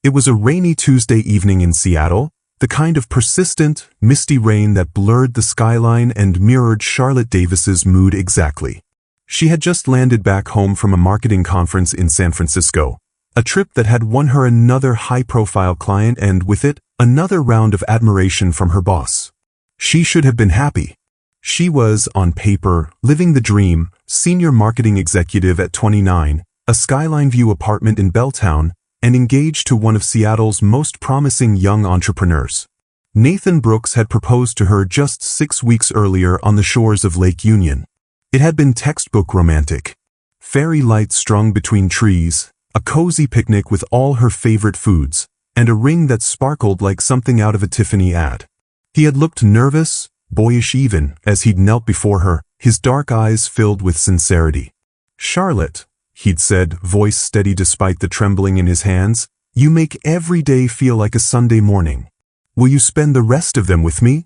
It was a rainy Tuesday evening in Seattle, the kind of persistent, misty rain that blurred the skyline and mirrored Charlotte Davis's mood exactly. She had just landed back home from a marketing conference in San Francisco, a trip that had won her another high-profile client and, with it, another round of admiration from her boss. She should have been happy. She was, on paper, living the dream, senior marketing executive at 29, a skyline view apartment in Belltown, and engaged to one of Seattle's most promising young entrepreneurs. Nathan Brooks had proposed to her just 6 weeks earlier on the shores of Lake Union. It had been textbook romantic. Fairy lights strung between trees, a cozy picnic with all her favorite foods, and a ring that sparkled like something out of a Tiffany ad. He had looked nervous, boyish even, as he'd knelt before her, his dark eyes filled with sincerity. "Charlotte," he'd said, voice steady despite the trembling in his hands, "you make every day feel like a Sunday morning. Will you spend the rest of them with me?"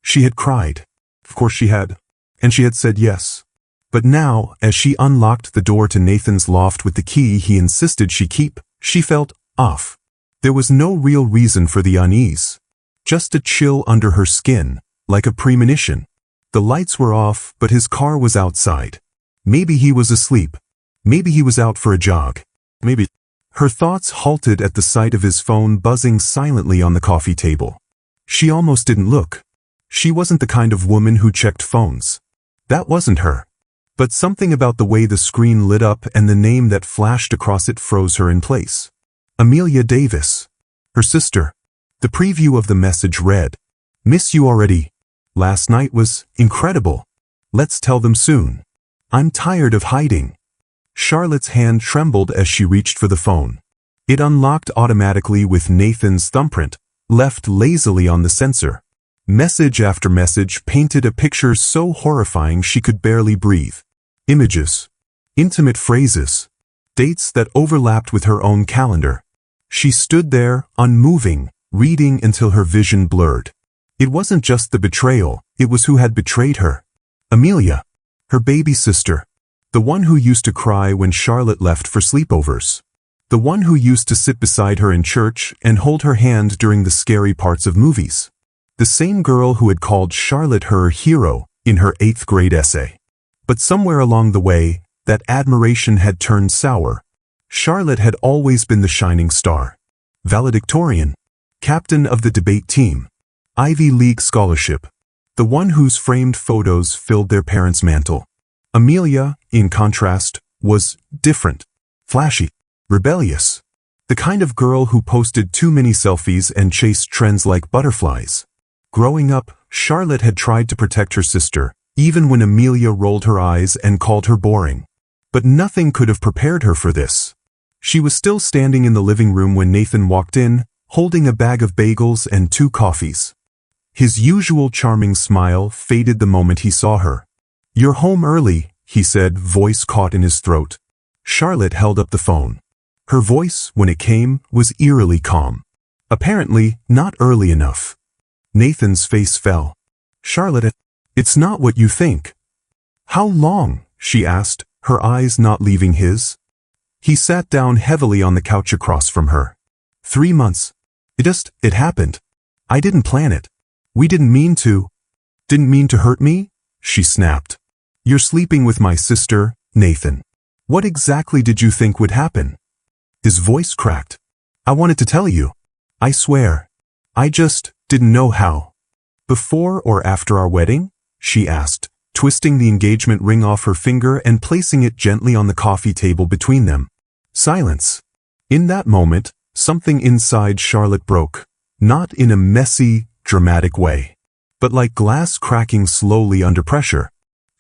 She had cried. Of course she had. And she had said yes. But now, as she unlocked the door to Nathan's loft with the key he insisted she keep, she felt off. There was no real reason for the unease. Just a chill under her skin, like a premonition. The lights were off, but his car was outside. Maybe he was asleep. Maybe he was out for a jog. Maybe. Her thoughts halted at the sight of his phone buzzing silently on the coffee table. She almost didn't look. She wasn't the kind of woman who checked phones. That wasn't her. But something about the way the screen lit up and the name that flashed across it froze her in place. Amelia Davis. Her sister. The preview of the message read, "Miss you already. Last night was incredible. Let's tell them soon. I'm tired of hiding." Charlotte's hand trembled as she reached for the phone. It unlocked automatically with Nathan's thumbprint, left lazily on the sensor. Message after message painted a picture so horrifying she could barely breathe. Images. Intimate phrases. Dates that overlapped with her own calendar. She stood there, unmoving, reading until her vision blurred. It wasn't just the betrayal, it was who had betrayed her. Amelia. Her baby sister. The one who used to cry when Charlotte left for sleepovers. The one who used to sit beside her in church and hold her hand during the scary parts of movies. The same girl who had called Charlotte her hero in her 8th grade essay. But somewhere along the way, that admiration had turned sour. Charlotte had always been the shining star. Valedictorian. Captain of the debate team. Ivy League scholarship. The one whose framed photos filled their parents' mantle. Amelia, in contrast, was different. Flashy. Rebellious. The kind of girl who posted too many selfies and chased trends like butterflies. Growing up, Charlotte had tried to protect her sister, even when Amelia rolled her eyes and called her boring. But nothing could have prepared her for this. She was still standing in the living room when Nathan walked in, holding a bag of bagels and 2 coffees. His usual charming smile faded the moment he saw her. "You're home early," he said, voice caught in his throat. Charlotte held up the phone. Her voice, when it came, was eerily calm. Apparently, not early enough. Nathan's face fell. "Charlotte, it's not what you think." "How long?" she asked, her eyes not leaving his. He sat down heavily on the couch across from her. 3 months. It happened. I didn't plan it. We didn't mean to. Didn't mean to hurt me?" she snapped. "You're sleeping with my sister, Nathan. What exactly did you think would happen?" His voice cracked. "I wanted to tell you. I swear. I just didn't know how." "Before or after our wedding?" she asked, twisting the engagement ring off her finger and placing it gently on the coffee table between them. Silence. In that moment, something inside Charlotte broke, not in a messy, dramatic way, but like glass cracking slowly under pressure.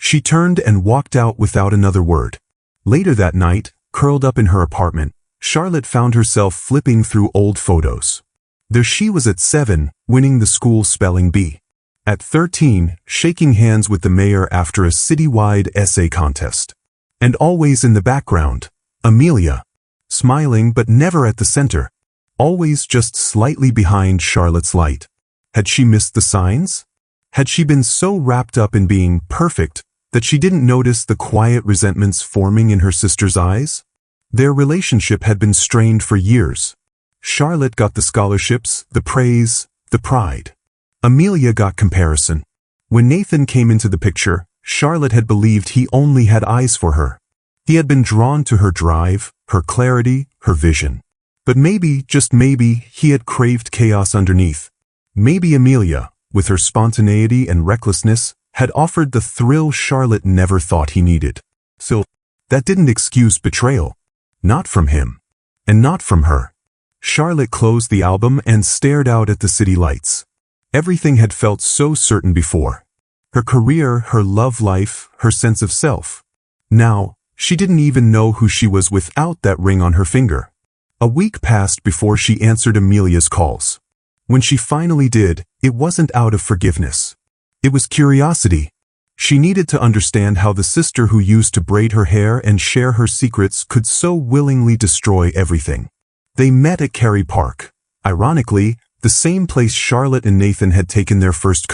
She turned and walked out without another word. Later that night, curled up in her apartment, Charlotte found herself flipping through old photos. There she was at 7, winning the school spelling bee. At 13, shaking hands with the mayor after a citywide essay contest. And always in the background, Amelia. Smiling but never at the center. Always just slightly behind Charlotte's light. Had she missed the signs? Had she been so wrapped up in being perfect that she didn't notice the quiet resentments forming in her sister's eyes? Their relationship had been strained for years. Charlotte got the scholarships, the praise, the pride. Amelia got comparison. When Nathan came into the picture, Charlotte had believed he only had eyes for her. He had been drawn to her drive, her clarity, her vision. But maybe, just maybe, he had craved chaos underneath. Maybe Amelia, with her spontaneity and recklessness, had offered the thrill Charlotte never thought he needed. So, that didn't excuse betrayal. Not from him. And not from her. Charlotte closed the album and stared out at the city lights. Everything had felt so certain before. Her career, her love life, her sense of self. Now, she didn't even know who she was without that ring on her finger. A week passed before she answered Amelia's calls. When she finally did, it wasn't out of forgiveness. It was curiosity. She needed to understand how the sister who used to braid her hair and share her secrets could so willingly destroy everything. They met at Cary Park. Ironically, the same place Charlotte and Nathan had taken their first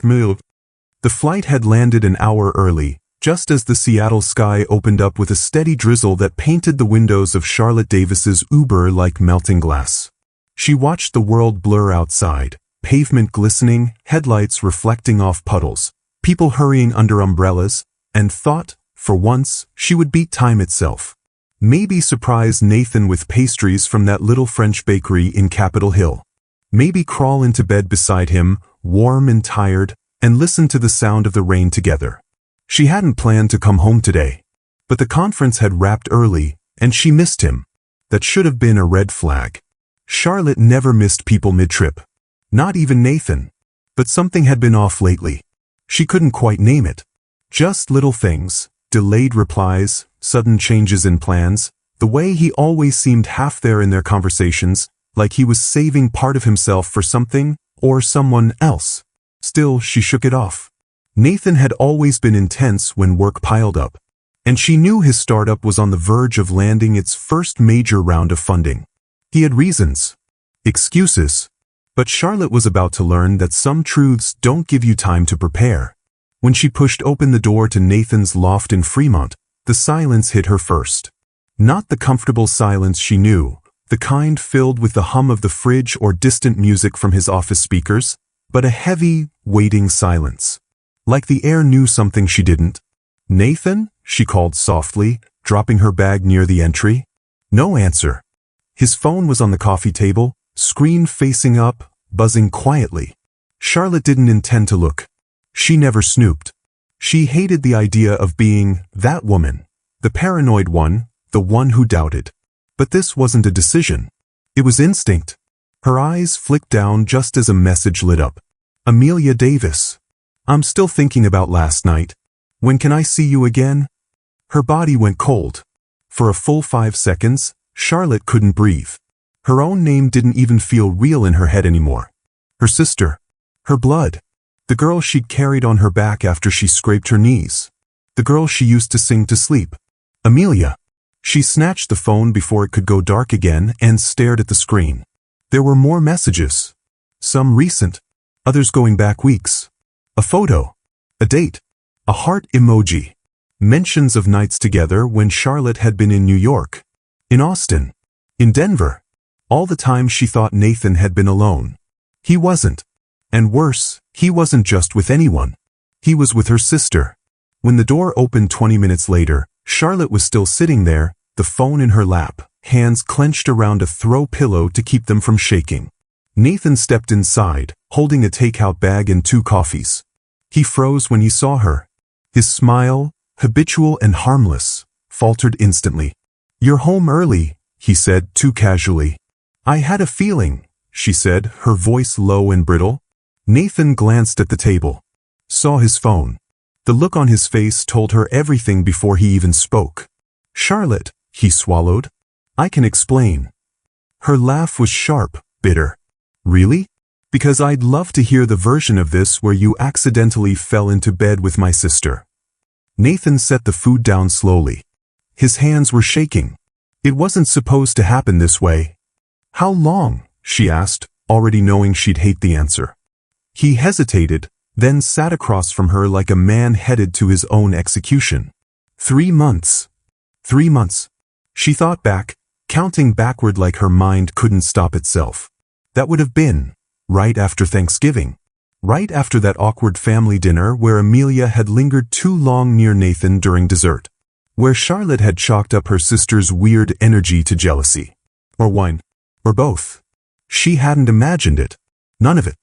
move. The flight had landed an hour early, just as the Seattle sky opened up with a steady drizzle that painted the windows of Charlotte Davis's Uber like melting glass. She watched the world blur outside, pavement glistening, headlights reflecting off puddles, people hurrying under umbrellas, and thought, for once, she would beat time itself. Maybe surprise Nathan with pastries from that little French bakery in Capitol Hill. Maybe crawl into bed beside him, warm and tired, and listen to the sound of the rain together. She hadn't planned to come home today. But the conference had wrapped early, and she missed him. That should have been a red flag. Charlotte never missed people mid-trip. Not even Nathan. But something had been off lately. She couldn't quite name it. Just little things, delayed replies, sudden changes in plans, the way he always seemed half there in their conversations, like he was saving part of himself for something or someone else. Still, she shook it off. Nathan had always been intense when work piled up, and she knew his startup was on the verge of landing its first major round of funding. He had reasons, excuses, but Charlotte was about to learn that some truths don't give you time to prepare. When she pushed open the door to Nathan's loft in Fremont, the silence hit her first. Not the comfortable silence she knew, the kind filled with the hum of the fridge or distant music from his office speakers, but a heavy, waiting silence. Like the air knew something she didn't. "Nathan?" she called softly, dropping her bag near the entry. No answer. His phone was on the coffee table, screen facing up, buzzing quietly. Charlotte didn't intend to look. She never snooped. She hated the idea of being that woman, the paranoid one, the one who doubted. But this wasn't a decision. It was instinct. Her eyes flicked down just as a message lit up. Amelia Davis. "I'm still thinking about last night. When can I see you again?" Her body went cold. For a full 5 seconds, Charlotte couldn't breathe. Her own name didn't even feel real in her head anymore. Her sister. Her blood. The girl she'd carried on her back after she scraped her knees. The girl she used to sing to sleep. Amelia. She snatched the phone before it could go dark again and stared at the screen. There were more messages. Some recent. Others going back weeks. A photo. A date. A heart emoji. Mentions of nights together when Charlotte had been in New York. In Austin. In Denver. All the time she thought Nathan had been alone. He wasn't. And worse, he wasn't just with anyone. He was with her sister. When the door opened 20 minutes later, Charlotte was still sitting there, the phone in her lap, hands clenched around a throw pillow to keep them from shaking. Nathan stepped inside, holding a takeout bag and 2 coffees. He froze when he saw her. His smile, habitual and harmless, faltered instantly. "You're home early," he said too casually. "I had a feeling," she said, her voice low and brittle. Nathan glanced at the table. Saw his phone. The look on his face told her everything before he even spoke. "Charlotte," he swallowed. "I can explain." Her laugh was sharp, bitter. "Really? Because I'd love to hear the version of this where you accidentally fell into bed with my sister." Nathan set the food down slowly. His hands were shaking. It wasn't supposed to happen this way. "How long?" she asked, already knowing she'd hate the answer. He hesitated, then sat across from her like a man headed to his own execution. 3 months. 3 months. She thought back, counting backward like her mind couldn't stop itself. That would have been right after Thanksgiving. Right after that awkward family dinner where Amelia had lingered too long near Nathan during dessert. Where Charlotte had chalked up her sister's weird energy to jealousy. Or wine. Or both. She hadn't imagined it. None of it.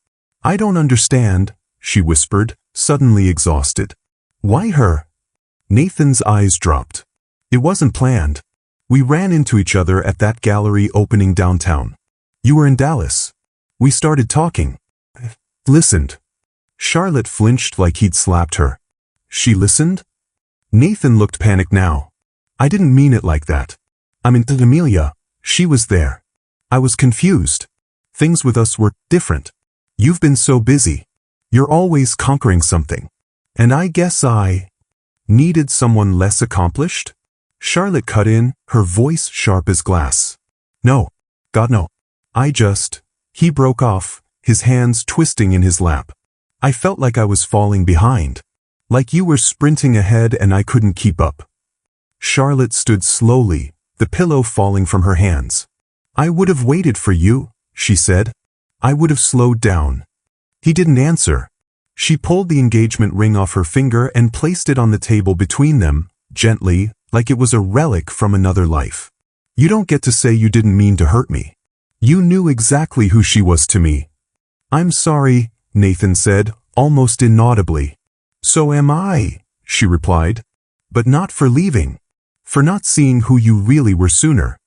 "I don't understand," she whispered, suddenly exhausted. "Why her?" Nathan's eyes dropped. "It wasn't planned. We ran into each other at that gallery opening downtown. You were in Dallas. We started talking. Listened." Charlotte flinched like he'd slapped her. "She listened?" Nathan looked panicked now. "I didn't mean it like that. I meant that Amelia, she was there. I was confused. Things with us were different. You've been so busy. You're always conquering something. And I guess I needed someone less accomplished?" Charlotte cut in, her voice sharp as glass. "No. God no. He broke off, his hands twisting in his lap. "I felt like I was falling behind. Like you were sprinting ahead and I couldn't keep up." Charlotte stood slowly, the pillow falling from her hands. "I would have waited for you," she said. "I would have slowed down." He didn't answer. She pulled the engagement ring off her finger and placed it on the table between them, gently, like it was a relic from another life. "You don't get to say you didn't mean to hurt me. You knew exactly who she was to me." "I'm sorry," Nathan said, almost inaudibly. "So am I," she replied. "But not for leaving. For not seeing who you really were sooner."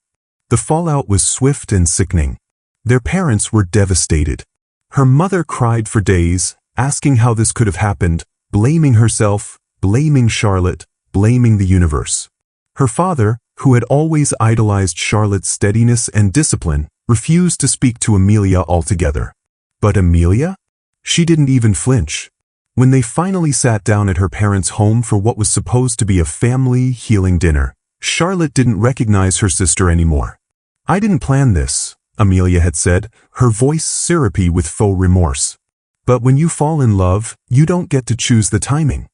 The fallout was swift and sickening. Their parents were devastated. Her mother cried for days, asking how this could have happened, blaming herself, blaming Charlotte, blaming the universe. Her father, who had always idolized Charlotte's steadiness and discipline, refused to speak to Amelia altogether. But Amelia? She didn't even flinch. When they finally sat down at her parents' home for what was supposed to be a family healing dinner, Charlotte didn't recognize her sister anymore. "I didn't plan this," Amelia had said, her voice syrupy with faux remorse. "But when you fall in love, you don't get to choose the timing."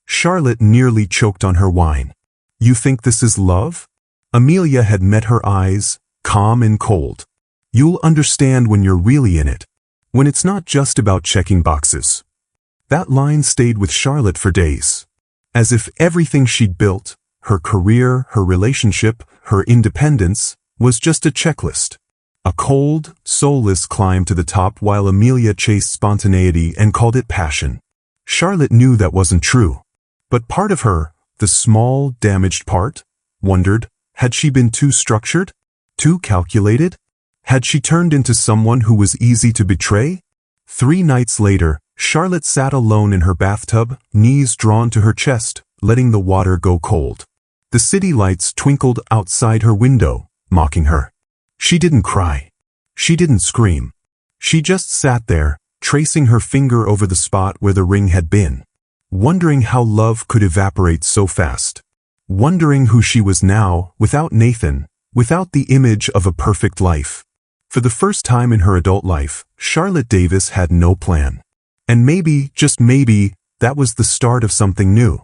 Charlotte nearly choked on her wine. "You think this is love?" Amelia had met her eyes, calm and cold. "You'll understand when you're really in it. When it's not just about checking boxes." That line stayed with Charlotte for days. As if everything she'd built, her career, her relationship, her independence, was just a checklist. A cold, soulless climb to the top while Amelia chased spontaneity and called it passion. Charlotte knew that wasn't true. But part of her, the small, damaged part, wondered, had she been too structured? Too calculated? Had she turned into someone who was easy to betray? 3 nights later, Charlotte sat alone in her bathtub, knees drawn to her chest, letting the water go cold. The city lights twinkled outside her window, mocking her. She didn't cry. She didn't scream. She just sat there, tracing her finger over the spot where the ring had been. Wondering how love could evaporate so fast. Wondering who she was now, without Nathan, without the image of a perfect life. For the first time in her adult life, Charlotte Davis had no plan. And maybe, just maybe, that was the start of something new.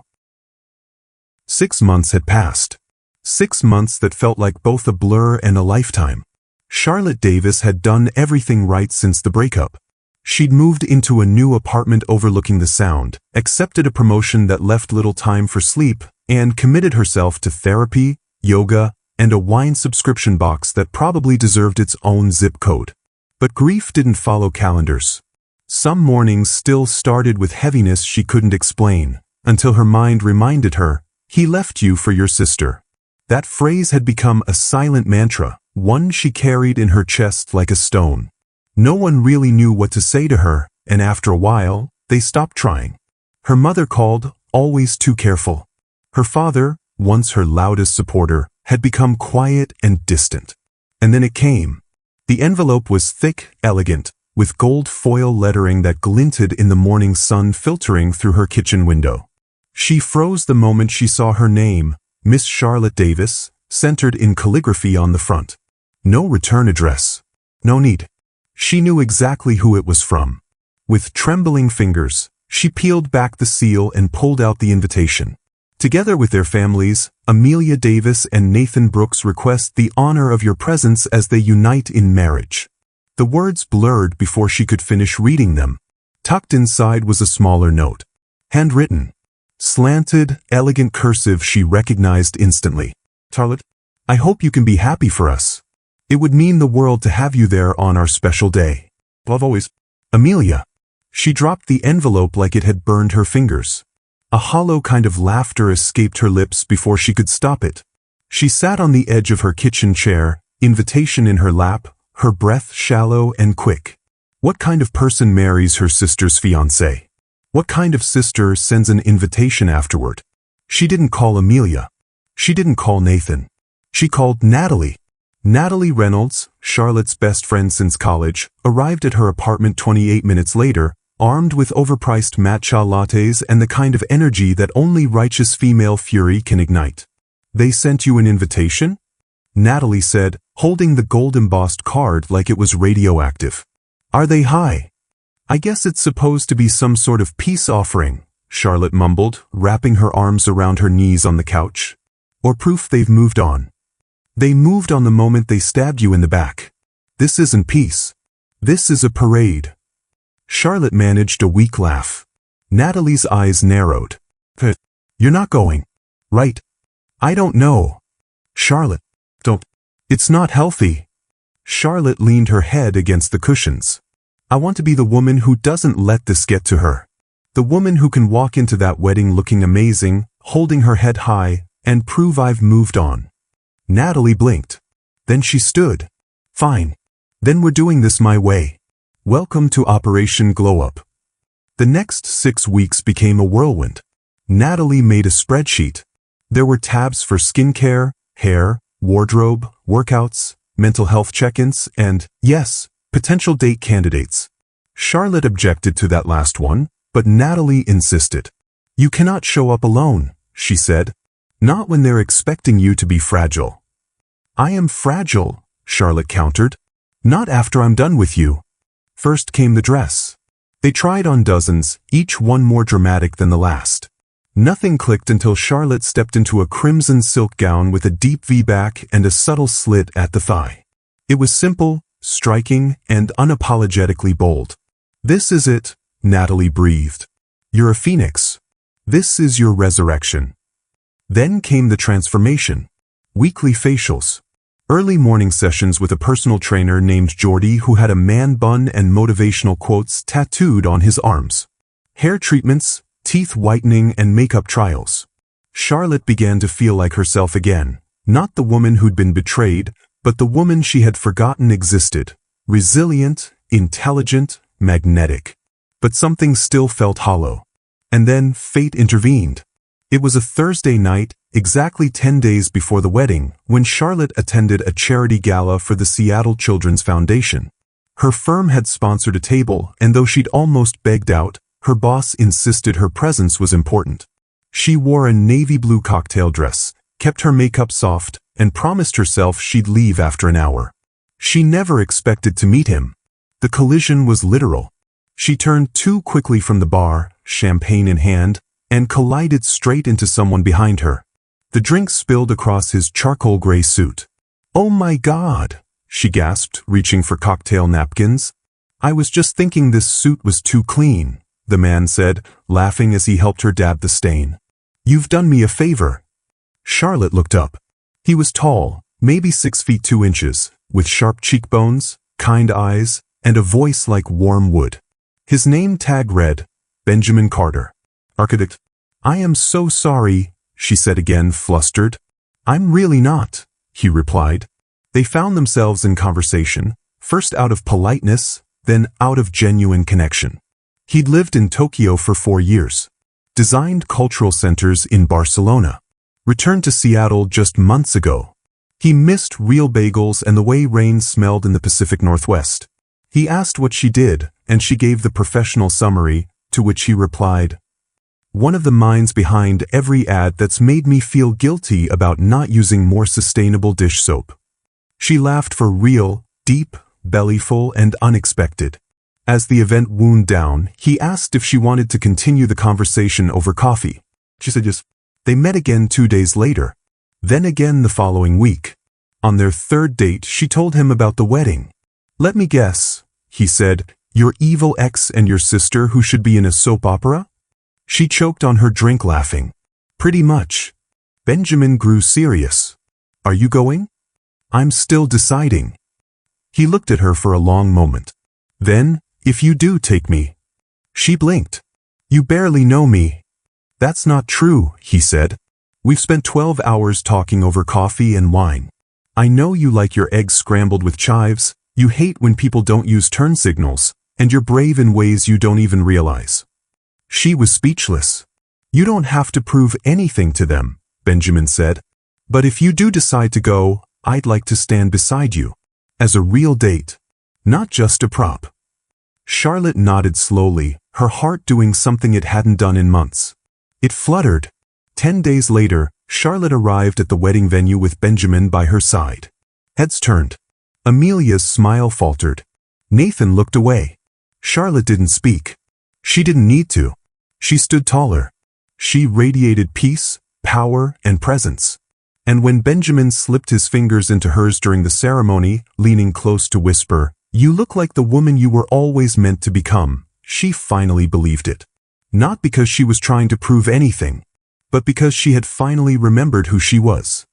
6 months had passed. 6 months that felt like both a blur and a lifetime. Charlotte Davis had done everything right since the breakup. She'd moved into a new apartment overlooking the Sound, accepted a promotion that left little time for sleep, and committed herself to therapy, yoga, and a wine subscription box that probably deserved its own zip code. But grief didn't follow calendars. Some mornings still started with heaviness she couldn't explain, until her mind reminded her, "He left you for your sister." That phrase had become a silent mantra, one she carried in her chest like a stone. No one really knew what to say to her, and after a while, they stopped trying. Her mother called, always too careful. Her father, once her loudest supporter, had become quiet and distant. And then it came. The envelope was thick, elegant, with gold foil lettering that glinted in the morning sun filtering through her kitchen window. She froze the moment she saw her name, Miss Charlotte Davis, centered in calligraphy on the front. No return address. No need. She knew exactly who it was from. With trembling fingers, she peeled back the seal and pulled out the invitation. Together with their families, Amelia Davis and Nathan Brooks request the honor of your presence as they unite in marriage. The words blurred before she could finish reading them. Tucked inside was a smaller note. Handwritten. Slanted, elegant cursive she recognized instantly. Charlotte, I hope you can be happy for us. It would mean the world to have you there on our special day. Love always. Amelia. She dropped the envelope like it had burned her fingers. A hollow kind of laughter escaped her lips before she could stop it. She sat on the edge of her kitchen chair, invitation in her lap, her breath shallow and quick. What kind of person marries her sister's fiancé? What kind of sister sends an invitation afterward? She didn't call Amelia. She didn't call Nathan. She called Natalie. Natalie Reynolds, Charlotte's best friend since college, arrived at her apartment 28 minutes later, armed with overpriced matcha lattes and the kind of energy that only righteous female fury can ignite. They sent you an invitation? Natalie said, holding the gold-embossed card like it was radioactive. Are they high? I guess it's supposed to be some sort of peace offering, Charlotte mumbled, wrapping her arms around her knees on the couch. Or proof they've moved on. They moved on the moment they stabbed you in the back. This isn't peace. This is a parade. Charlotte managed a weak laugh. Natalie's eyes narrowed. You're not going, right? I don't know. Charlotte, don't. It's not healthy. Charlotte leaned her head against the cushions. I want to be the woman who doesn't let this get to her. The woman who can walk into that wedding looking amazing, holding her head high, and prove I've moved on. Natalie blinked. Then she stood. Fine. Then we're doing this my way. Welcome to Operation Glow Up. The next 6 weeks became a whirlwind. Natalie made a spreadsheet. There were tabs for skincare, hair, wardrobe, workouts, mental health check-ins, and, yes, potential date candidates. Charlotte objected to that last one, but Natalie insisted. You cannot show up alone, she said. Not when they're expecting you to be fragile. I am fragile, Charlotte countered. Not after I'm done with you. First came the dress. They tried on dozens, each one more dramatic than the last. Nothing clicked until Charlotte stepped into a crimson silk gown with a deep V-back and a subtle slit at the thigh. It was simple, striking, and unapologetically bold. This is it, Natalie breathed. You're a phoenix. This is your resurrection. Then came the transformation. Weekly facials. Early morning sessions with a personal trainer named Jordy who had a man bun and motivational quotes tattooed on his arms. Hair treatments, teeth whitening, and makeup trials. Charlotte began to feel like herself again, not the woman who'd been betrayed, but the woman she had forgotten existed. Resilient, intelligent, magnetic. But something still felt hollow. And then fate intervened. It was a Thursday night, exactly 10 days before the wedding, when Charlotte attended a charity gala for the Seattle Children's Foundation. Her firm had sponsored a table, and though she'd almost begged out, her boss insisted her presence was important. She wore a navy blue cocktail dress, kept her makeup soft, and promised herself she'd leave after an hour. She never expected to meet him. The collision was literal. She turned too quickly from the bar, champagne in hand, and collided straight into someone behind her. The drink spilled across his charcoal gray suit. Oh my God, she gasped, reaching for cocktail napkins. I was just thinking this suit was too clean, the man said, laughing as he helped her dab the stain. You've done me a favor. Charlotte looked up. He was tall, maybe 6 feet 2 inches, with sharp cheekbones, kind eyes, and a voice like warm wood. His name tag read, Benjamin Carter. Architect. I am so sorry, she said again, flustered. I'm really not, he replied. They found themselves in conversation, first out of politeness, then out of genuine connection. He'd lived in Tokyo for 4 years. Designed cultural centers in Barcelona. Returned to Seattle just months ago. He missed real bagels and the way rain smelled in the Pacific Northwest. He asked what she did, and she gave the professional summary, to which he replied, one of the minds behind every ad that's made me feel guilty about not using more sustainable dish soap. She laughed for real, deep, bellyful, and unexpected. As the event wound down, he asked if she wanted to continue the conversation over coffee. She said yes. They met again 2 days later. Then again the following week. On their third date, she told him about the wedding. "Let me guess," he said, "your evil ex and your sister who should be in a soap opera?" She choked on her drink laughing. "Pretty much." Benjamin grew serious. "Are you going?" "I'm still deciding." He looked at her for a long moment. "Then, if you do take me." She blinked. "You barely know me." "That's not true," he said. "We've spent 12 hours talking over coffee and wine. I know you like your eggs scrambled with chives, you hate when people don't use turn signals, and you're brave in ways you don't even realize." She was speechless. "You don't have to prove anything to them," Benjamin said. "But if you do decide to go, I'd like to stand beside you. As a real date. Not just a prop." Charlotte nodded slowly, her heart doing something it hadn't done in months. It fluttered. 10 days later, Charlotte arrived at the wedding venue with Benjamin by her side. Heads turned. Amelia's smile faltered. Nathan looked away. Charlotte didn't speak. She didn't need to. She stood taller. She radiated peace, power, and presence. And when Benjamin slipped his fingers into hers during the ceremony, leaning close to whisper, "You look like the woman you were always meant to become," she finally believed it. Not because she was trying to prove anything, but because she had finally remembered who she was.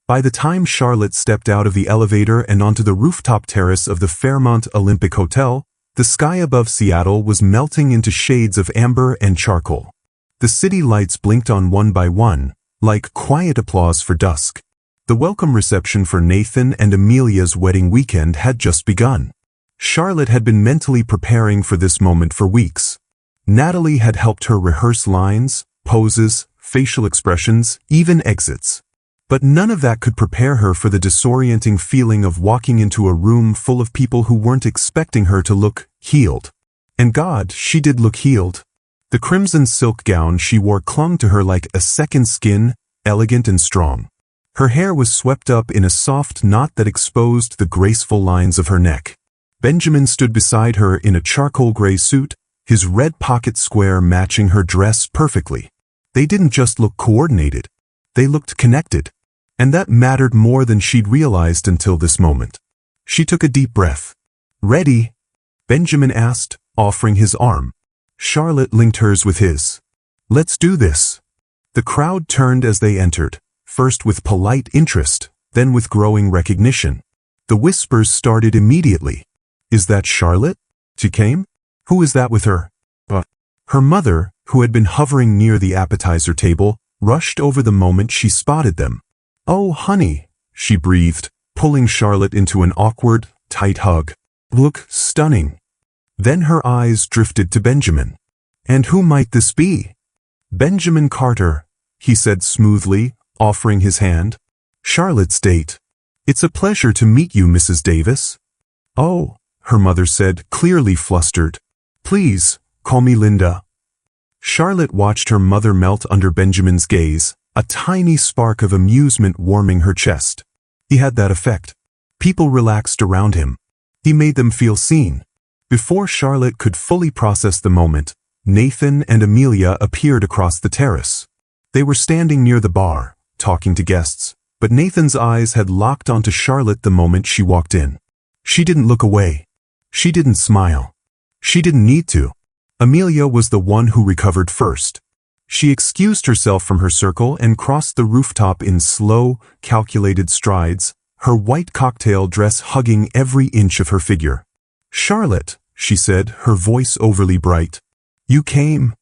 By the time Charlotte stepped out of the elevator and onto the rooftop terrace of the Fairmont Olympic Hotel, the sky above Seattle was melting into shades of amber and charcoal. The city lights blinked on one by one, like quiet applause for dusk. The welcome reception for Nathan and Amelia's wedding weekend had just begun. Charlotte had been mentally preparing for this moment for weeks. Natalie had helped her rehearse lines, poses, facial expressions, even exits. But none of that could prepare her for the disorienting feeling of walking into a room full of people who weren't expecting her to look healed. And God, she did look healed. The crimson silk gown she wore clung to her like a second skin, elegant and strong. Her hair was swept up in a soft knot that exposed the graceful lines of her neck. Benjamin stood beside her in a charcoal gray suit, his red pocket square matching her dress perfectly. They didn't just look coordinated. They looked connected. And that mattered more than she'd realized until this moment. She took a deep breath. "Ready?" Benjamin asked, offering his arm. Charlotte linked hers with his. "Let's do this." The crowd turned as they entered, first with polite interest, then with growing recognition. The whispers started immediately. "Is that Charlotte? She came? Who is that with her?" Her mother, who had been hovering near the appetizer table, rushed over the moment she spotted them. "Oh, honey," she breathed, pulling Charlotte into an awkward, tight hug. "Look stunning." Then her eyes drifted to Benjamin. "And who might this be?" "Benjamin Carter," he said smoothly, offering his hand. "Charlotte's date. It's a pleasure to meet you, Mrs. Davis." "Oh," her mother said, clearly flustered. "Please, call me Linda." Charlotte watched her mother melt under Benjamin's gaze, a tiny spark of amusement warming her chest. He had that effect. People relaxed around him. He made them feel seen. Before Charlotte could fully process the moment, Nathan and Amelia appeared across the terrace. They were standing near the bar, talking to guests, but Nathan's eyes had locked onto Charlotte the moment she walked in. She didn't look away. She didn't smile. She didn't need to. Amelia was the one who recovered first. She excused herself from her circle and crossed the rooftop in slow, calculated strides, her white cocktail dress hugging every inch of her figure. "Charlotte," she said, her voice overly bright. "You came?"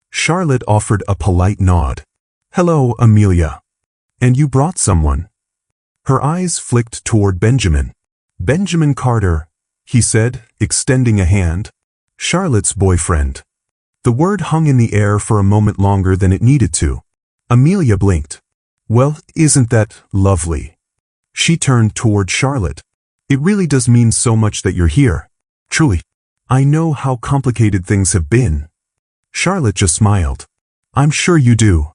Charlotte offered a polite nod. "Hello, Amelia. And you brought someone." Her eyes flicked toward Benjamin. "Benjamin Carter," he said, extending a hand. "Charlotte's boyfriend." The word hung in the air for a moment longer than it needed to. Amelia blinked. "Well, isn't that lovely?" She turned toward Charlotte. "It really does mean so much that you're here. Truly. I know how complicated things have been." Charlotte just smiled. "I'm sure you do."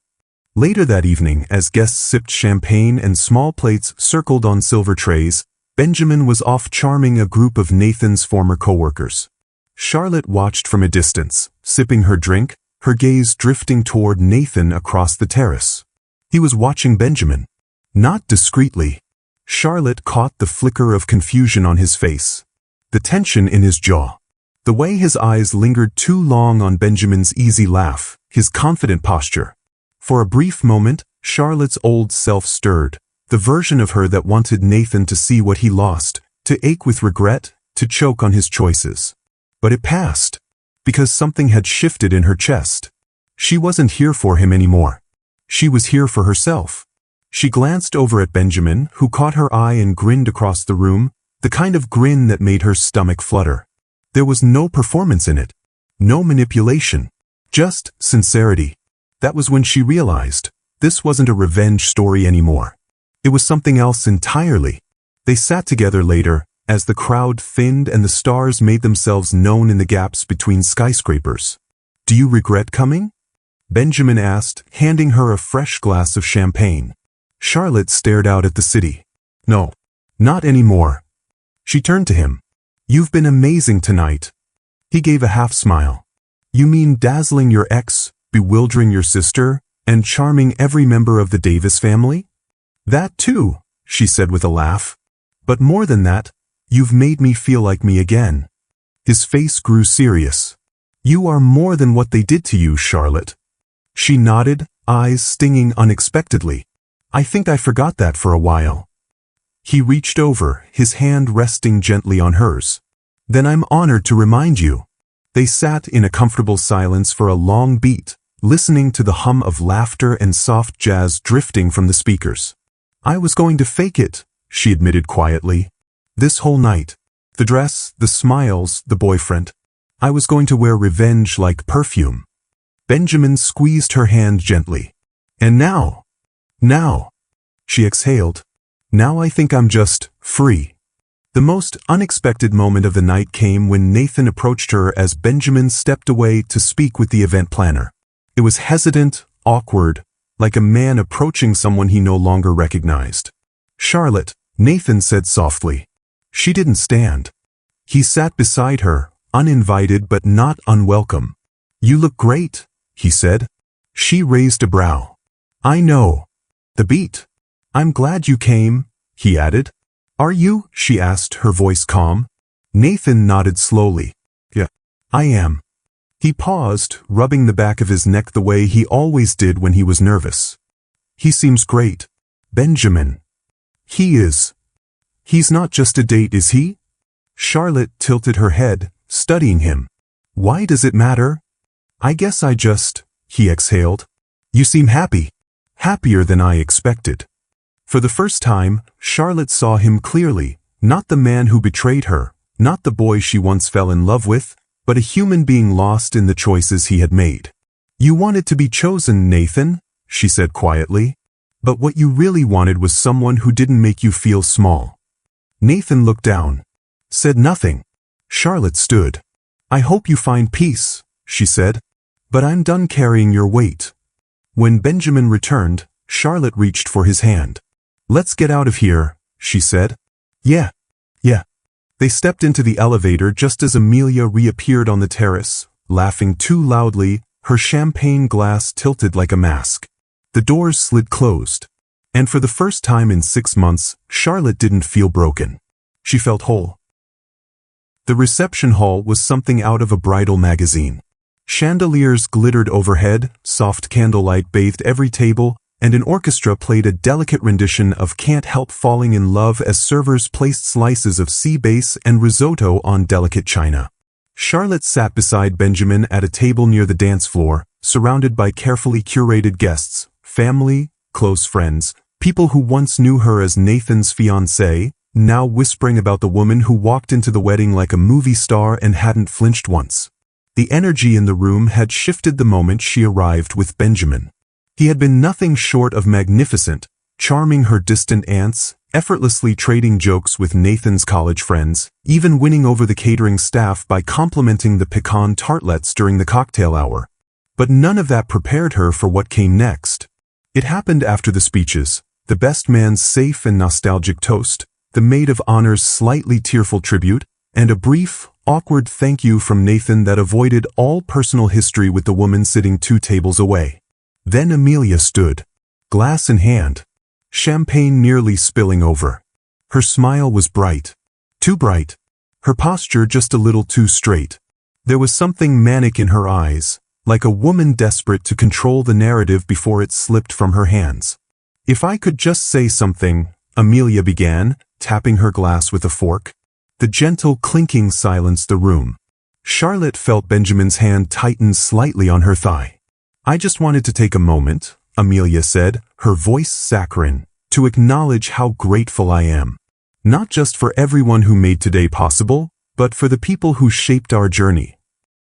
Later that evening, as guests sipped champagne and small plates circled on silver trays, Benjamin was off charming a group of Nathan's former coworkers. Charlotte watched from a distance, sipping her drink, her gaze drifting toward Nathan across the terrace. He was watching Benjamin. Not discreetly. Charlotte caught the flicker of confusion on his face, the tension in his jaw, the way his eyes lingered too long on Benjamin's easy laugh, his confident posture. For a brief moment, Charlotte's old self stirred, the version of her that wanted Nathan to see what he lost, to ache with regret, to choke on his choices. But it passed, because something had shifted in her chest. She wasn't here for him anymore. She was here for herself. She glanced over at Benjamin, who caught her eye and grinned across the room, the kind of grin that made her stomach flutter. There was no performance in it, no manipulation, just sincerity. That was when she realized, this wasn't a revenge story anymore. It was something else entirely. They sat together later, as the crowd thinned and the stars made themselves known in the gaps between skyscrapers. "Do you regret coming?" Benjamin asked, handing her a fresh glass of champagne. Charlotte stared out at the city. "No, not anymore." She turned to him. "You've been amazing tonight." He gave a half smile. "You mean dazzling your ex, bewildering your sister, and charming every member of the Davis family?" "That too," she said with a laugh. "But more than that, you've made me feel like me again." His face grew serious. "You are more than what they did to you, Charlotte." She nodded, eyes stinging unexpectedly. "I think I forgot that for a while." He reached over, his hand resting gently on hers. "Then I'm honored to remind you." They sat in a comfortable silence for a long beat, listening to the hum of laughter and soft jazz drifting from the speakers. "I was going to fake it," she admitted quietly. "This whole night. The dress, the smiles, the boyfriend. I was going to wear revenge like perfume." Benjamin squeezed her hand gently. "And now, she exhaled. "Now I think I'm just free." The most unexpected moment of the night came when Nathan approached her as Benjamin stepped away to speak with the event planner. It was hesitant, awkward, like a man approaching someone he no longer recognized. "Charlotte," Nathan said softly. She didn't stand. He sat beside her, uninvited but not unwelcome. "You look great," he said. She raised a brow. "I know. The beat. I'm glad you came," he added. "Are you?" she asked, her voice calm. Nathan nodded slowly. "Yeah, I am." He paused, rubbing the back of his neck the way he always did when he was nervous. "He seems great." "Benjamin." "He is. He's not just a date, is he?" Charlotte tilted her head, studying him. "Why does it matter?" "I guess I just," he exhaled. "You seem happy. Happier than I expected." For the first time, Charlotte saw him clearly, not the man who betrayed her, not the boy she once fell in love with, but a human being lost in the choices he had made. "You wanted to be chosen, Nathan," she said quietly. "But what you really wanted was someone who didn't make you feel small." Nathan looked down, said nothing. Charlotte stood. "I hope you find peace," she said. "But I'm done carrying your weight." When Benjamin returned, Charlotte reached for his hand. "Let's get out of here," she said. Yeah. They stepped into the elevator just as Amelia reappeared on the terrace, laughing too loudly, her champagne glass tilted like a mask. The doors slid closed. And for the first time in 6 months, Charlotte didn't feel broken. She felt whole. The reception hall was something out of a bridal magazine. Chandeliers glittered overhead, soft candlelight bathed every table, and an orchestra played a delicate rendition of "Can't Help Falling in Love" as servers placed slices of sea bass and risotto on delicate china. Charlotte sat beside Benjamin at a table near the dance floor, surrounded by carefully curated guests, family, close friends, people who once knew her as Nathan's fiancée, now whispering about the woman who walked into the wedding like a movie star and hadn't flinched once. The energy in the room had shifted the moment she arrived with Benjamin. He had been nothing short of magnificent, charming her distant aunts, effortlessly trading jokes with Nathan's college friends, even winning over the catering staff by complimenting the pecan tartlets during the cocktail hour. But none of that prepared her for what came next. It happened after the speeches, the best man's safe and nostalgic toast, the maid of honor's slightly tearful tribute, and a brief, awkward thank you from Nathan that avoided all personal history with the woman sitting 2 tables away. Then Amelia stood, glass in hand, champagne nearly spilling over. Her smile was bright. Too bright. Her posture just a little too straight. There was something manic in her eyes, like a woman desperate to control the narrative before it slipped from her hands. "If I could just say something," Amelia began, tapping her glass with a fork. The gentle clinking silenced the room. Charlotte felt Benjamin's hand tighten slightly on her thigh. "I just wanted to take a moment," Amelia said, her voice saccharine, "to acknowledge how grateful I am. Not just for everyone who made today possible, but for the people who shaped our journey."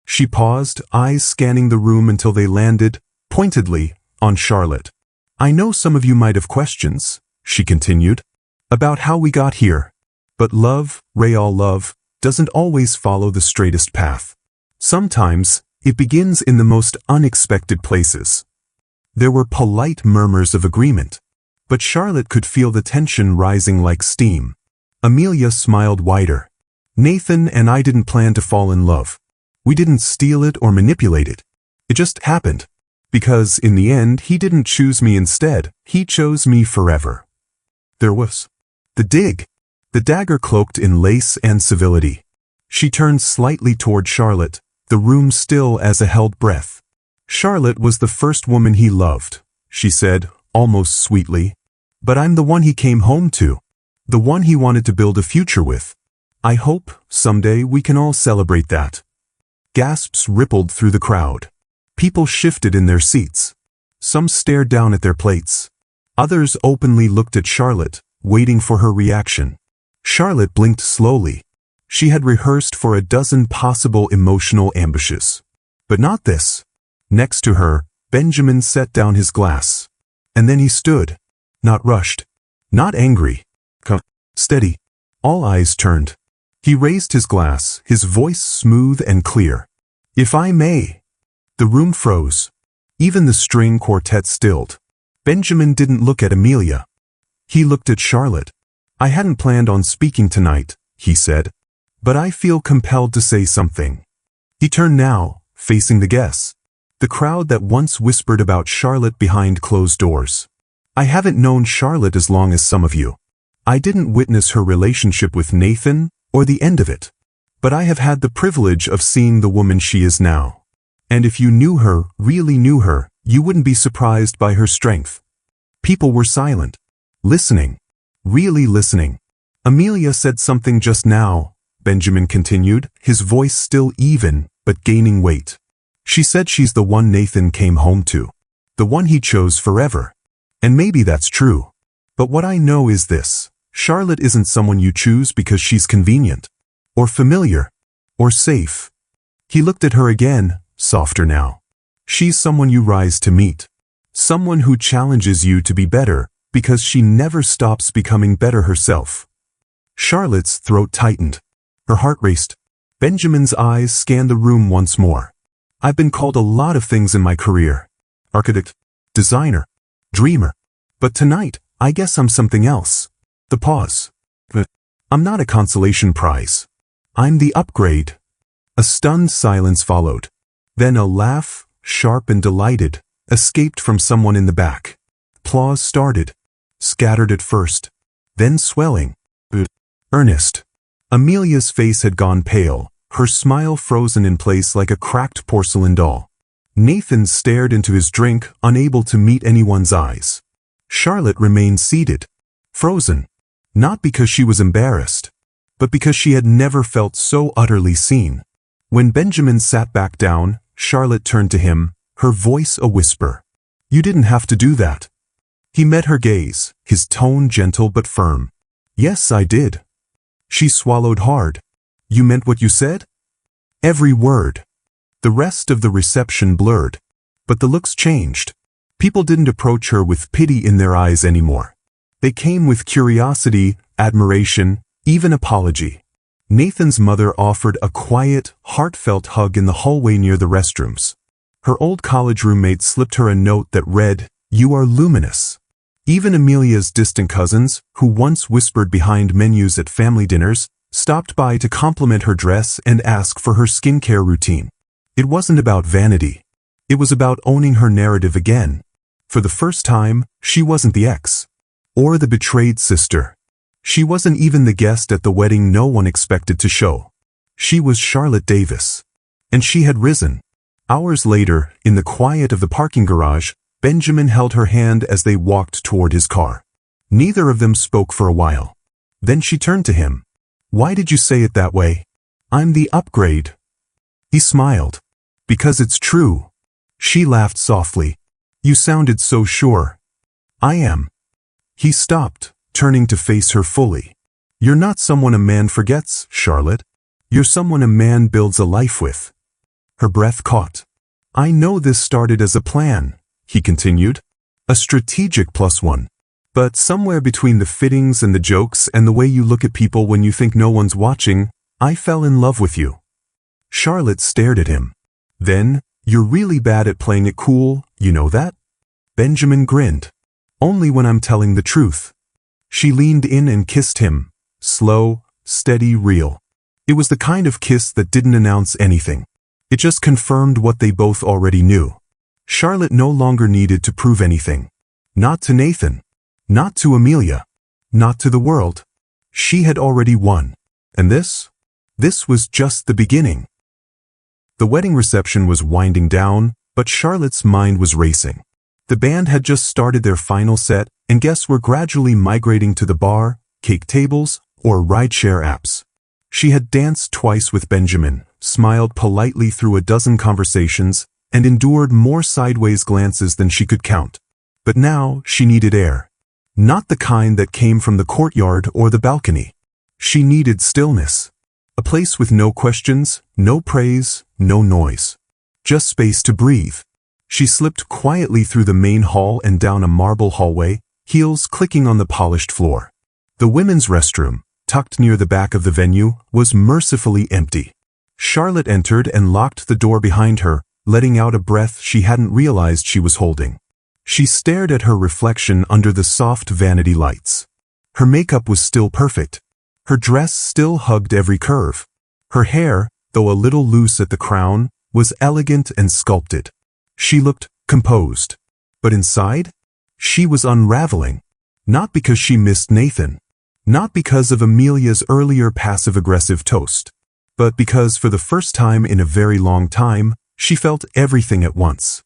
She paused, eyes scanning the room until they landed, pointedly, on Charlotte. "I know some of you might have questions," she continued, "about how we got here. But love, real love, doesn't always follow the straightest path. Sometimes, it begins in the most unexpected places." There were polite murmurs of agreement, but Charlotte could feel the tension rising like steam. Amelia smiled wider. "Nathan and I didn't plan to fall in love. We didn't steal it or manipulate it. It just happened. Because, in the end, he didn't choose me instead, he chose me forever." There was the dig, the dagger cloaked in lace and civility. She turned slightly toward Charlotte, the room still as a held breath. "Charlotte was the first woman he loved," she said, almost sweetly. "But I'm the one he came home to. The one he wanted to build a future with. I hope, someday, we can all celebrate that." Gasps rippled through the crowd. People shifted in their seats. Some stared down at their plates. Others openly looked at Charlotte, waiting for her reaction. Charlotte blinked slowly. She had rehearsed for a dozen possible emotional ambushes. But not this. Next to her, Benjamin set down his glass. And then he stood. Not rushed. Not angry. Steady. All eyes turned. He raised his glass, his voice smooth and clear. "If I may." The room froze. Even the string quartet stilled. Benjamin didn't look at Amelia. He looked at Charlotte. "I hadn't planned on speaking tonight," he said. "But I feel compelled to say something." He turned now, facing the guests. The crowd that once whispered about Charlotte behind closed doors. "I haven't known Charlotte as long as some of you. I didn't witness her relationship with Nathan, or the end of it. But I have had the privilege of seeing the woman she is now. And if you knew her, really knew her, you wouldn't be surprised by her strength." People were silent. Listening. Really listening. "Amelia said something just now," Benjamin continued, his voice still even, but gaining weight. "She said she's the one Nathan came home to. The one he chose forever. And maybe that's true. But what I know is this. Charlotte isn't someone you choose because she's convenient. Or familiar. Or safe." He looked at her again, softer now. "She's someone you rise to meet. Someone who challenges you to be better, because she never stops becoming better herself." Charlotte's throat tightened. Her heart raced. Benjamin's eyes scanned the room once more. "I've been called a lot of things in my career. Architect, designer, dreamer. But tonight, I guess I'm something else." The pause. "I'm not a consolation prize. I'm the upgrade." A stunned silence followed. Then a laugh, sharp and delighted, escaped from someone in the back. Applause started. Scattered at first. Then swelling. Earnest. Amelia's face had gone pale, her smile frozen in place like a cracked porcelain doll. Nathan stared into his drink, unable to meet anyone's eyes. Charlotte remained seated. Frozen. Not because she was embarrassed, but because she had never felt so utterly seen. When Benjamin sat back down, Charlotte turned to him, her voice a whisper. "You didn't have to do that." He met her gaze, his tone gentle but firm. "Yes, I did." She swallowed hard. "You meant what you said?" Every word. The rest of the reception blurred. But the looks changed. People didn't approach her with pity in their eyes anymore. They came with curiosity, admiration, even apology. Nathan's mother offered a quiet, heartfelt hug in the hallway near the restrooms. Her old college roommate slipped her a note that read, "You are luminous." Even Amelia's distant cousins, who once whispered behind menus at family dinners, stopped by to compliment her dress and ask for her skincare routine. It wasn't about vanity. It was about owning her narrative again. For the first time, she wasn't the ex. Or the betrayed sister. She wasn't even the guest at the wedding no one expected to show. She was Charlotte Davis. And she had risen. Hours later, in the quiet of the parking garage, Benjamin held her hand as they walked toward his car. Neither of them spoke for a while. Then she turned to him. "Why did you say it that way?" "I'm the upgrade." He smiled. "Because it's true." She laughed softly. "You sounded so sure." "I am." He stopped, turning to face her fully. "You're not someone a man forgets, Charlotte. You're someone a man builds a life with." Her breath caught. "I know this started as a plan," he continued. "A strategic +1. But somewhere between the fittings and the jokes and the way you look at people when you think no one's watching, I fell in love with you." Charlotte stared at him. "Then, you're really bad at playing it cool, you know that?" Benjamin grinned. "Only when I'm telling the truth." She leaned in and kissed him. Slow, steady, real. It was the kind of kiss that didn't announce anything. It just confirmed what they both already knew. Charlotte no longer needed to prove anything. Not to Nathan. Not to Amelia. Not to the world. She had already won. And this? This was just the beginning. The wedding reception was winding down, but Charlotte's mind was racing. The band had just started their final set, and guests were gradually migrating to the bar, cake tables, or rideshare apps. She had danced twice with Benjamin, smiled politely through a dozen conversations, and endured more sideways glances than she could count. But now she needed air. Not the kind that came from the courtyard or the balcony. She needed stillness. A place with no questions, no praise, no noise. Just space to breathe. She slipped quietly through the main hall and down a marble hallway, heels clicking on the polished floor. The women's restroom, tucked near the back of the venue, was mercifully empty. Charlotte entered and locked the door behind her, letting out a breath she hadn't realized she was holding. She stared at her reflection under the soft vanity lights. Her makeup was still perfect. Her dress still hugged every curve. Her hair, though a little loose at the crown, was elegant and sculpted. She looked composed. But inside, she was unraveling. Not because she missed Nathan. Not because of Amelia's earlier passive-aggressive toast. But because for the first time in a very long time, she felt everything at once.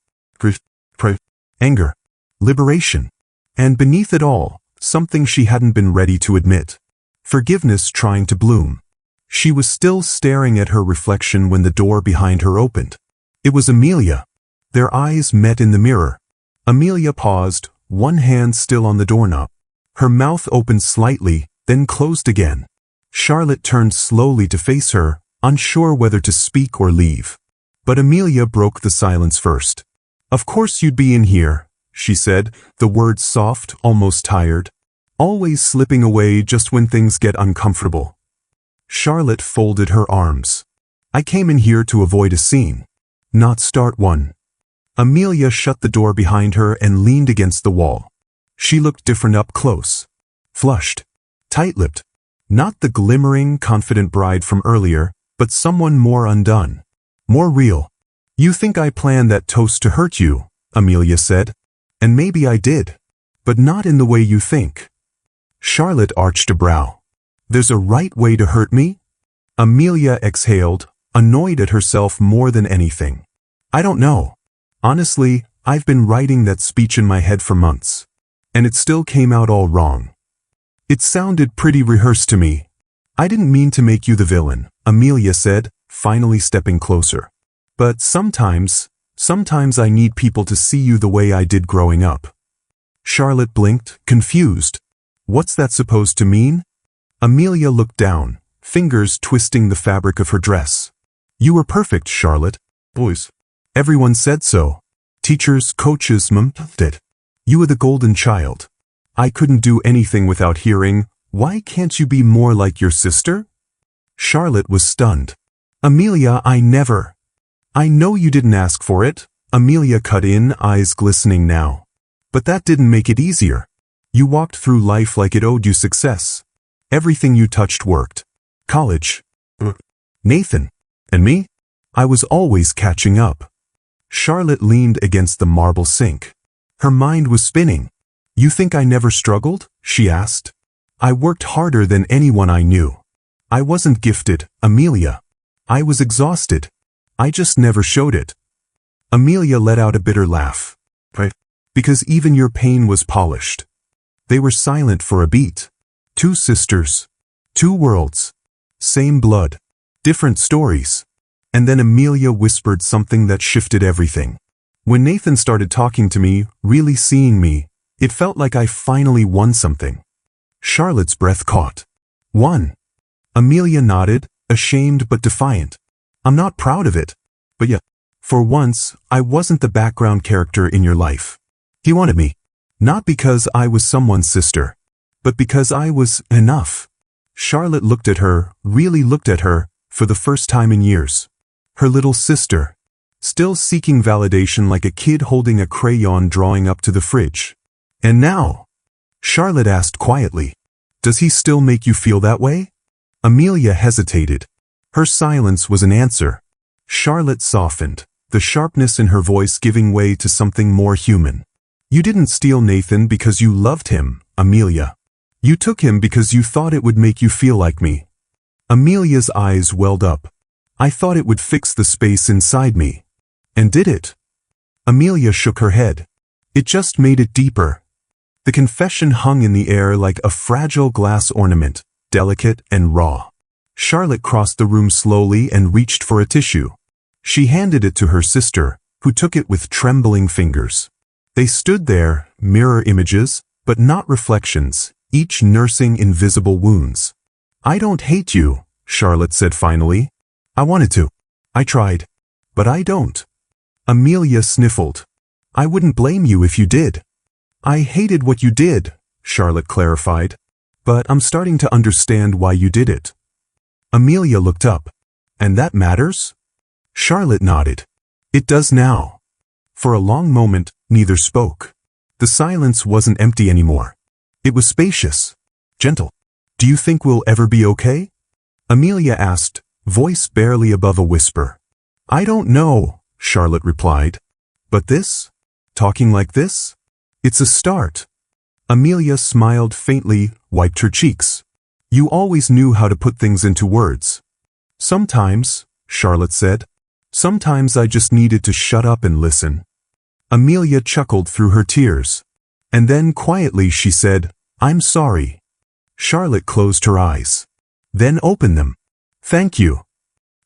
Anger. Liberation. And beneath it all, something she hadn't been ready to admit. Forgiveness trying to bloom. She was still staring at her reflection when the door behind her opened. It was Amelia. Their eyes met in the mirror. Amelia paused, one hand still on the doorknob. Her mouth opened slightly, then closed again. Charlotte turned slowly to face her, unsure whether to speak or leave. But Amelia broke the silence first. "Of course you'd be in here," she said, the words soft, almost tired. "Always slipping away just when things get uncomfortable." Charlotte folded her arms. "I came in here to avoid a scene, not start one." Amelia shut the door behind her and leaned against the wall. She looked different up close. Flushed. Tight-lipped. Not the glimmering, confident bride from earlier, but someone more undone. More real. "You think I planned that toast to hurt you," Amelia said. "And maybe I did. But not in the way you think." Charlotte arched a brow. "There's a right way to hurt me?" Amelia exhaled, annoyed at herself more than anything. "I don't know. Honestly, I've been writing that speech in my head for months. And it still came out all wrong. It sounded pretty rehearsed to me." "I didn't mean to make you the villain," Amelia said, finally stepping closer. "But sometimes I need people to see you the way I did growing up." Charlotte blinked, confused. "What's that supposed to mean?" Amelia looked down, fingers twisting the fabric of her dress. "You were perfect, Charlotte. Boys. Everyone said so. Teachers, coaches, mom did. You were the golden child. I couldn't do anything without hearing, 'Why can't you be more like your sister?'" Charlotte was stunned. "Amelia, I never." "I know you didn't ask for it," Amelia cut in, eyes glistening now. "But that didn't make it easier. You walked through life like it owed you success. Everything you touched worked. College. Nathan. And me? I was always catching up. Charlotte leaned against the marble sink. Her mind was spinning. You think I never struggled? She asked. I worked harder than anyone I knew. I wasn't gifted, Amelia. I was exhausted. I just never showed it. Amelia let out a bitter laugh. Because even your pain was polished. They were silent for a beat. Two sisters. Two worlds. Same blood. Different stories. And then Amelia whispered something that shifted everything. When Nathan started talking to me, really seeing me, it felt like I finally won something. Charlotte's breath caught. Won. Amelia nodded, ashamed but defiant. I'm not proud of it. But yeah, for once, I wasn't the background character in your life. He wanted me. Not because I was someone's sister, but because I was enough. Charlotte looked at her, really looked at her, for the first time in years. Her little sister, still seeking validation like a kid holding a crayon drawing up to the fridge. And now? Charlotte asked quietly. Does he still make you feel that way? Amelia hesitated. Her silence was an answer. Charlotte softened, the sharpness in her voice giving way to something more human. You didn't steal Nathan because you loved him, Amelia. You took him because you thought it would make you feel like me. Amelia's eyes welled up. I thought it would fix the space inside me. And did it? Amelia shook her head. It just made it deeper. The confession hung in the air like a fragile glass ornament, delicate and raw. Charlotte crossed the room slowly and reached for a tissue. She handed it to her sister, who took it with trembling fingers. They stood there, mirror images, but not reflections, each nursing invisible wounds. I don't hate you, Charlotte said finally. I wanted to. I tried. But I don't. Amelia sniffled. I wouldn't blame you if you did. I hated what you did, Charlotte clarified. But I'm starting to understand why you did it. Amelia looked up. And that matters? Charlotte nodded. It does now. For a long moment, neither spoke. The silence wasn't empty anymore. It was spacious. Gentle. Do you think we'll ever be okay? Amelia asked, voice barely above a whisper. I don't know, Charlotte replied. But this? Talking like this? It's a start. Amelia smiled faintly, wiped her cheeks. You always knew how to put things into words. Sometimes, Charlotte said. Sometimes I just needed to shut up and listen. Amelia chuckled through her tears. And then quietly she said, I'm sorry. Charlotte closed her eyes. Then opened them. Thank you.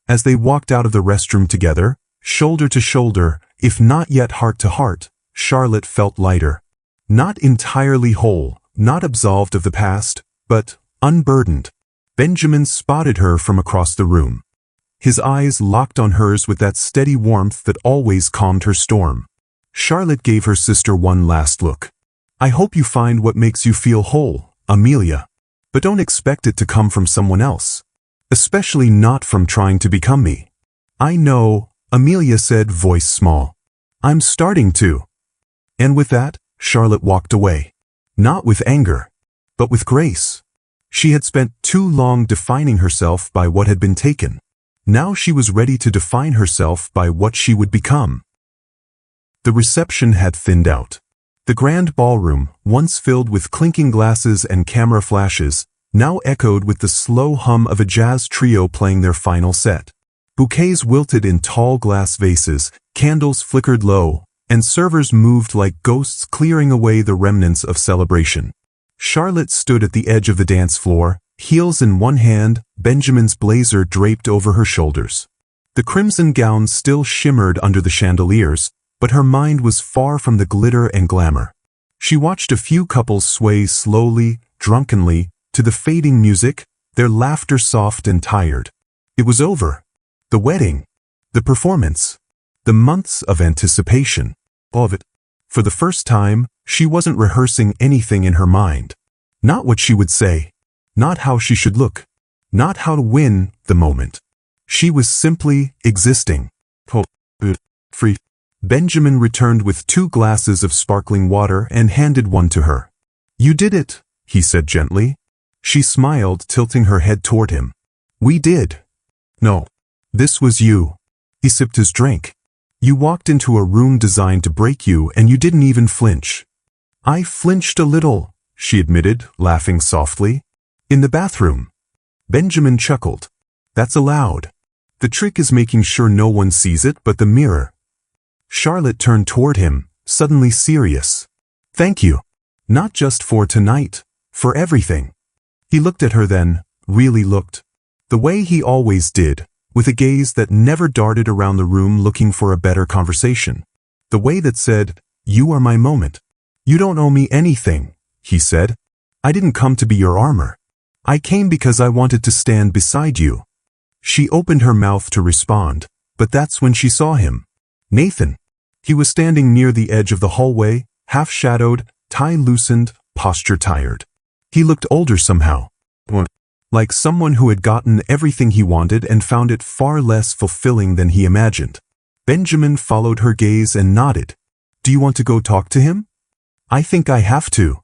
As they walked out of the restroom together, shoulder to shoulder, if not yet heart to heart, Charlotte felt lighter. Not entirely whole, not absolved of the past, but unburdened. Benjamin spotted her from across the room. His eyes locked on hers with that steady warmth that always calmed her storm. Charlotte gave her sister one last look. I hope you find what makes you feel whole, Amelia. But don't expect it to come from someone else. Especially not from trying to become me. I know, Amelia said, voice small. I'm starting to. And with that, Charlotte walked away. Not with anger, but with grace. She had spent too long defining herself by what had been taken. Now she was ready to define herself by what she would become. The reception had thinned out. The grand ballroom, once filled with clinking glasses and camera flashes, now echoed with the slow hum of a jazz trio playing their final set. Bouquets wilted in tall glass vases, candles flickered low, and servers moved like ghosts clearing away the remnants of celebration. Charlotte stood at the edge of the dance floor, heels in one hand, Benjamin's blazer draped over her shoulders. The crimson gown still shimmered under the chandeliers, but her mind was far from the glitter and glamour. She watched a few couples sway slowly, drunkenly, to the fading music, their laughter soft and tired. It was over. The wedding. The performance. The months of anticipation. All of it. For the first time, she wasn't rehearsing anything in her mind. Not what she would say. Not how she should look. Not how to win the moment. She was simply existing. Free. Benjamin returned with 2 glasses of sparkling water and handed one to her. You did it, he said gently. She smiled, tilting her head toward him. We did. No. This was you. He sipped his drink. You walked into a room designed to break you and you didn't even flinch. I flinched a little, she admitted, laughing softly. In the bathroom. Benjamin chuckled. That's allowed. The trick is making sure no one sees it but the mirror. Charlotte turned toward him, suddenly serious. Thank you. Not just for tonight, for everything. He looked at her then, really looked. The way he always did, with a gaze that never darted around the room looking for a better conversation. The way that said, you are my moment. You don't owe me anything, he said. I didn't come to be your armor. I came because I wanted to stand beside you. She opened her mouth to respond, but that's when she saw him. Nathan. He was standing near the edge of the hallway, half-shadowed, tie loosened, posture tired. He looked older somehow. Like someone who had gotten everything he wanted and found it far less fulfilling than he imagined. Benjamin followed her gaze and nodded. Do you want to go talk to him? I think I have to.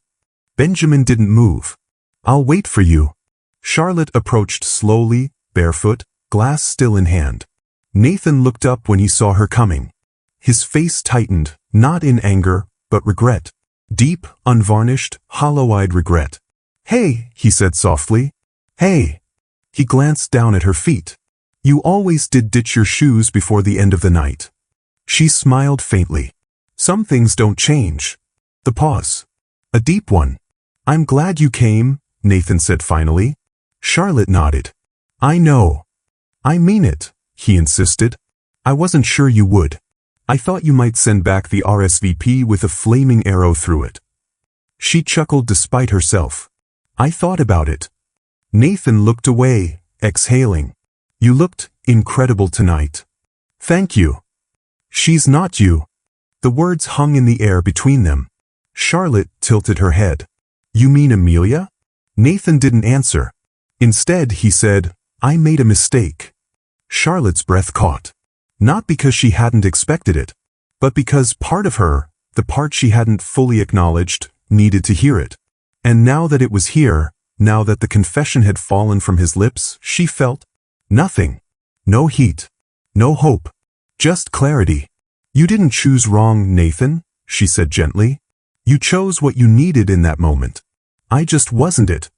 Benjamin didn't move. I'll wait for you. Charlotte approached slowly, barefoot, glass still in hand. Nathan looked up when he saw her coming. His face tightened, not in anger, but regret. Deep, unvarnished, hollow-eyed regret. Hey, he said softly. Hey. He glanced down at her feet. You always did ditch your shoes before the end of the night. She smiled faintly. Some things don't change. The pause. A deep one. I'm glad you came, Nathan said finally. Charlotte nodded. I know. I mean it, he insisted. I wasn't sure you would. I thought you might send back the RSVP with a flaming arrow through it. She chuckled despite herself. I thought about it. Nathan looked away, exhaling. You looked incredible tonight. Thank you. She's not you. The words hung in the air between them. Charlotte tilted her head. You mean Amelia? Nathan didn't answer. Instead, he said, I made a mistake. Charlotte's breath caught. Not because she hadn't expected it, but because part of her, the part she hadn't fully acknowledged, needed to hear it. And now that it was here, now that the confession had fallen from his lips, she felt nothing. No heat. No hope. Just clarity. You didn't choose wrong, Nathan, she said gently. You chose what you needed in that moment. I just wasn't it.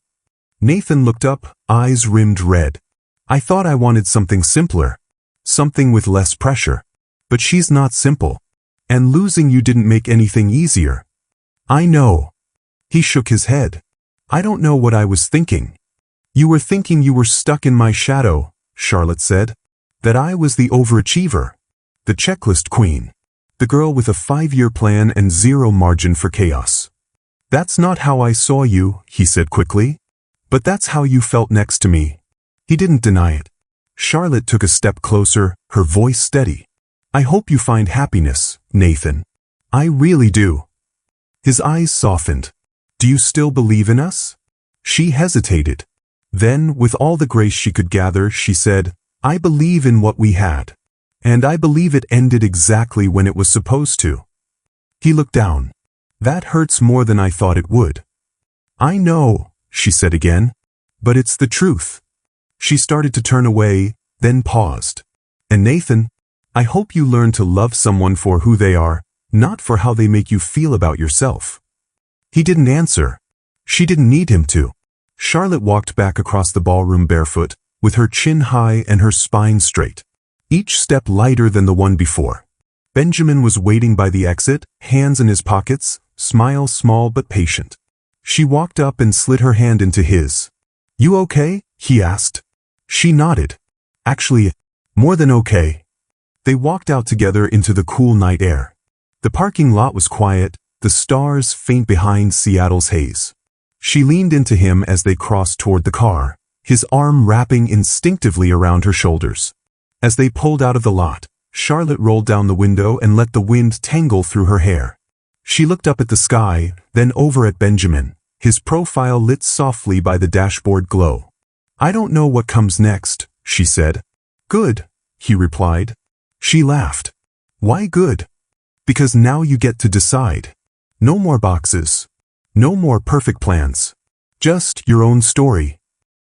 Nathan looked up, eyes rimmed red. I thought I wanted something simpler. Something with less pressure. But she's not simple. And losing you didn't make anything easier. I know. He shook his head. I don't know what I was thinking. You were thinking you were stuck in my shadow, Charlotte said. That I was the overachiever. The checklist queen. The girl with a 5-year plan and zero margin for chaos. That's not how I saw you, he said quickly. But that's how you felt next to me. He didn't deny it. Charlotte took a step closer, her voice steady. I hope you find happiness, Nathan. I really do. His eyes softened. Do you still believe in us? She hesitated. Then, with all the grace she could gather, she said, I believe in what we had. And I believe it ended exactly when it was supposed to. He looked down. That hurts more than I thought it would. I know, she said again. But it's the truth. She started to turn away, then paused. And Nathan, I hope you learn to love someone for who they are, not for how they make you feel about yourself. He didn't answer. She didn't need him to. Charlotte walked back across the ballroom barefoot, with her chin high and her spine straight. Each step lighter than the one before. Benjamin was waiting by the exit, hands in his pockets, smile small but patient. She walked up and slid her hand into his. You okay? He asked. She nodded. Actually, more than okay. They walked out together into the cool night air. The parking lot was quiet, the stars faint behind Seattle's haze. She leaned into him as they crossed toward the car, his arm wrapping instinctively around her shoulders. As they pulled out of the lot, Charlotte rolled down the window and let the wind tangle through her hair. She looked up at the sky, then over at Benjamin, his profile lit softly by the dashboard glow. I don't know what comes next, she said. Good, he replied. She laughed. Why good? Because now you get to decide. No more boxes. No more perfect plans. Just your own story.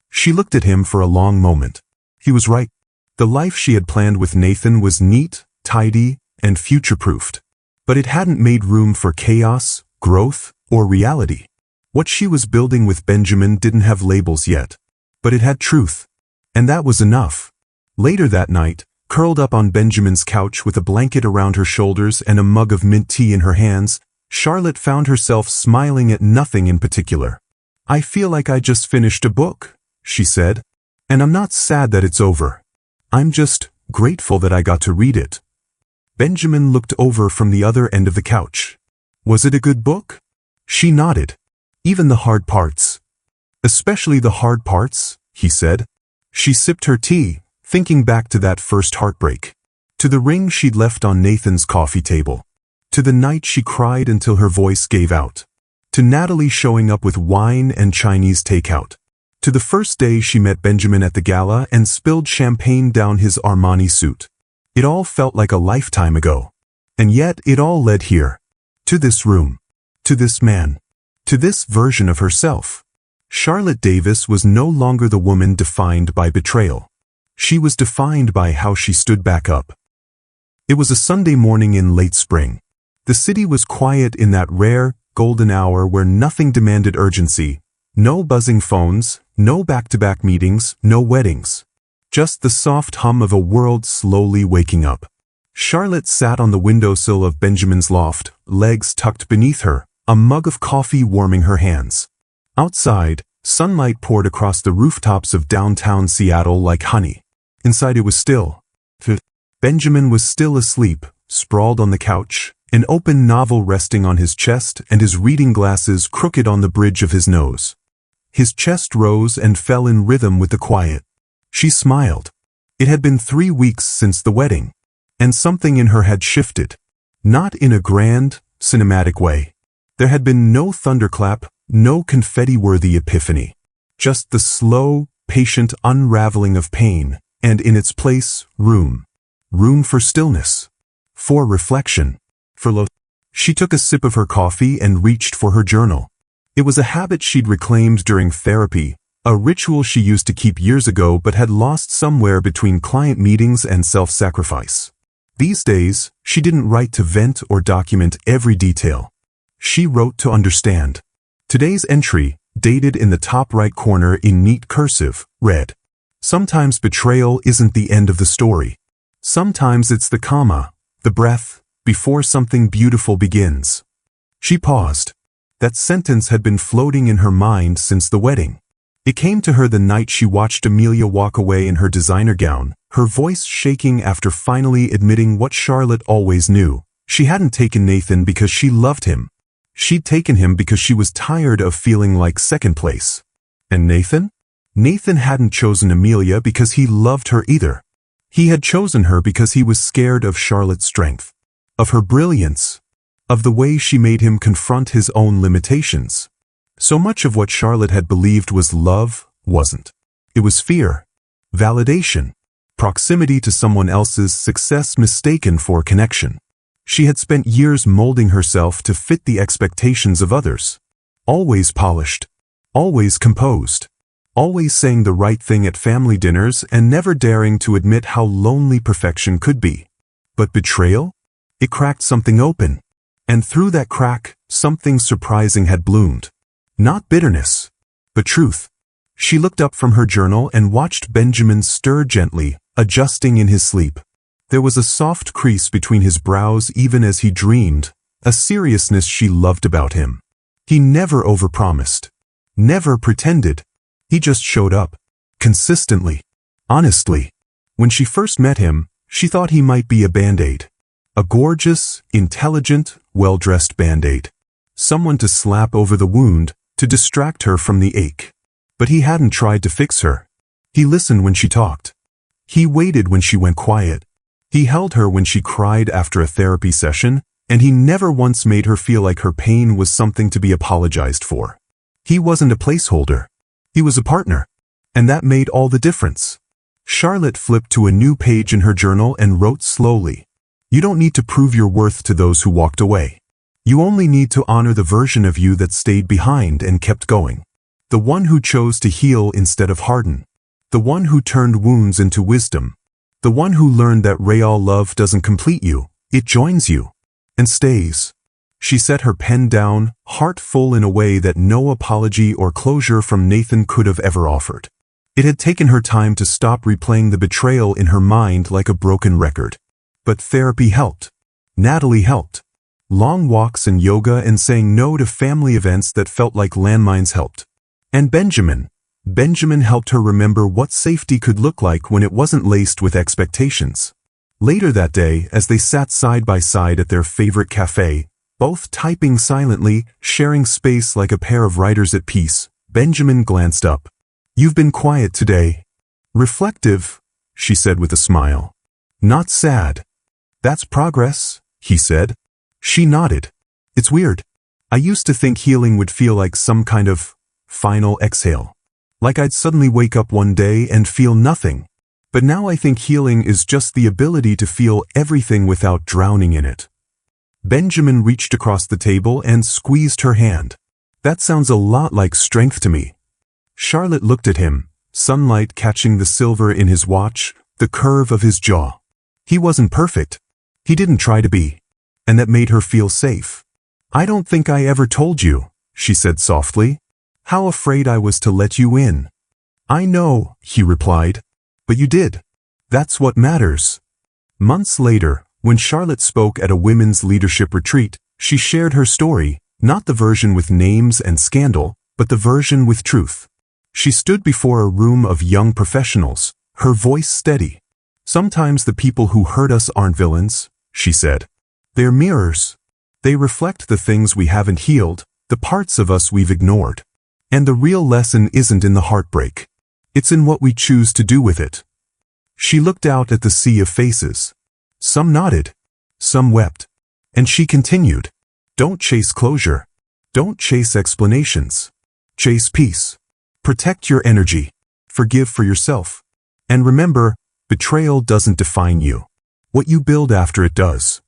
She looked at him for a long moment. He was right. The life she had planned with Nathan was neat, tidy, and future-proofed. But it hadn't made room for chaos, growth, or reality. What she was building with Benjamin didn't have labels yet. But it had truth. And that was enough. Later that night, curled up on Benjamin's couch with a blanket around her shoulders and a mug of mint tea in her hands, Charlotte found herself smiling at nothing in particular. "I feel like I just finished a book," she said. "And I'm not sad that it's over. I'm just grateful that I got to read it." Benjamin looked over from the other end of the couch. "Was it a good book?" She nodded. "Even the hard parts." "Especially the hard parts," he said. She sipped her tea, thinking back to that first heartbreak. To the ring she'd left on Nathan's coffee table. To the night she cried until her voice gave out. To Natalie showing up with wine and Chinese takeout. To the first day she met Benjamin at the gala and spilled champagne down his Armani suit. It all felt like a lifetime ago. And yet it all led here. To this room. To this man. To this version of herself. Charlotte Davis was no longer the woman defined by betrayal. She was defined by how she stood back up. It was a Sunday morning in late spring. The city was quiet in that rare, golden hour where nothing demanded urgency. No buzzing phones, no back-to-back meetings, no weddings. Just the soft hum of a world slowly waking up. Charlotte sat on the windowsill of Benjamin's loft, legs tucked beneath her, a mug of coffee warming her hands. Outside, sunlight poured across the rooftops of downtown Seattle like honey. Inside it was still. Benjamin was still asleep, sprawled on the couch, an open novel resting on his chest and his reading glasses crooked on the bridge of his nose. His chest rose and fell in rhythm with the quiet. She smiled. It had been 3 weeks since the wedding. And something in her had shifted. Not in a grand, cinematic way. There had been no thunderclap, no confetti-worthy epiphany. Just the slow, patient unraveling of pain, and in its place, room. Room for stillness. For reflection. For lo. She took a sip of her coffee and reached for her journal. It was a habit she'd reclaimed during therapy, a ritual she used to keep years ago but had lost somewhere between client meetings and self-sacrifice. These days, she didn't write to vent or document every detail. She wrote to understand. Today's entry, dated in the top right corner in neat cursive, read, "Sometimes betrayal isn't the end of the story. Sometimes it's the comma, the breath, before something beautiful begins." She paused. That sentence had been floating in her mind since the wedding. It came to her the night she watched Amelia walk away in her designer gown, her voice shaking after finally admitting what Charlotte always knew. She hadn't taken Nathan because she loved him. She'd taken him because she was tired of feeling like second place. And Nathan? Nathan hadn't chosen Amelia because he loved her either. He had chosen her because he was scared of Charlotte's strength. Of her brilliance. Of the way she made him confront his own limitations. So much of what Charlotte had believed was love wasn't. It was fear. Validation. Proximity to someone else's success mistaken for connection. She had spent years molding herself to fit the expectations of others. Always polished. Always composed. Always saying the right thing at family dinners and never daring to admit how lonely perfection could be. But betrayal? It cracked something open. And through that crack, something surprising had bloomed. Not bitterness, but truth. She looked up from her journal and watched Benjamin stir gently, adjusting in his sleep. There was a soft crease between his brows even as he dreamed, a seriousness she loved about him. He never overpromised. Never pretended. He just showed up. Consistently. Honestly. When she first met him, she thought he might be a band-aid. A gorgeous, intelligent, well-dressed band-aid. Someone to slap over the wound, to distract her from the ache. But he hadn't tried to fix her. He listened when she talked. He waited when she went quiet. He held her when she cried after a therapy session, and he never once made her feel like her pain was something to be apologized for. He wasn't a placeholder. He was a partner. And that made all the difference. Charlotte flipped to a new page in her journal and wrote slowly. You don't need to prove your worth to those who walked away. You only need to honor the version of you that stayed behind and kept going. The one who chose to heal instead of harden. The one who turned wounds into wisdom. The one who learned that real love doesn't complete you, it joins you. And stays. She set her pen down, heart full in a way that no apology or closure from Nathan could have ever offered. It had taken her time to stop replaying the betrayal in her mind like a broken record. But therapy helped. Natalie helped. Long walks and yoga and saying no to family events that felt like landmines helped. And Benjamin helped her remember what safety could look like when it wasn't laced with expectations. Later that day, as they sat side by side at their favorite cafe, both typing silently, sharing space like a pair of writers at peace, Benjamin glanced up. "You've been quiet today." "Reflective," she said with a smile. "Not sad." "That's progress," he said. She nodded. "It's weird. I used to think healing would feel like some kind of final exhale. Like I'd suddenly wake up one day and feel nothing. But now I think healing is just the ability to feel everything without drowning in it." Benjamin reached across the table and squeezed her hand. "That sounds a lot like strength to me." Charlotte looked at him, sunlight catching the silver in his watch, the curve of his jaw. He wasn't perfect. He didn't try to be. And that made her feel safe. "I don't think I ever told you," she said softly. "How afraid I was to let you in." "I know," he replied. "But you did. That's what matters." Months later, when Charlotte spoke at a women's leadership retreat, she shared her story, not the version with names and scandal, but the version with truth. She stood before a room of young professionals, her voice steady. "Sometimes the people who hurt us aren't villains," she said. "They're mirrors. They reflect the things we haven't healed, the parts of us we've ignored. And the real lesson isn't in the heartbreak. It's in what we choose to do with it." She looked out at the sea of faces. Some nodded. Some wept. And she continued. "Don't chase closure. Don't chase explanations. Chase peace. Protect your energy. Forgive for yourself. And remember, betrayal doesn't define you. What you build after it does."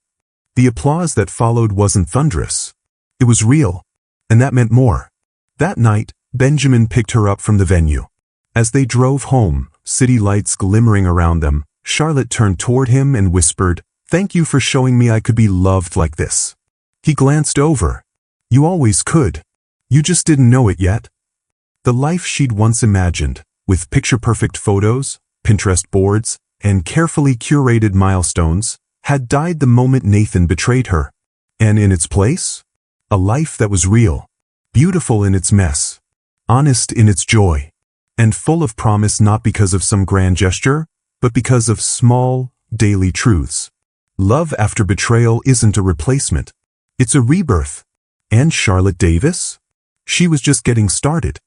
The applause that followed wasn't thunderous. It was real. And that meant more. That night, Benjamin picked her up from the venue. As they drove home, city lights glimmering around them, Charlotte turned toward him and whispered, "Thank you for showing me I could be loved like this." He glanced over. "You always could. You just didn't know it yet." The life she'd once imagined, with picture-perfect photos, Pinterest boards, and carefully curated milestones, had died the moment Nathan betrayed her. And in its place, a life that was real, beautiful in its mess, honest in its joy, and full of promise not because of some grand gesture, but because of small, daily truths. Love after betrayal isn't a replacement. It's a rebirth. And Charlotte Davis? She was just getting started.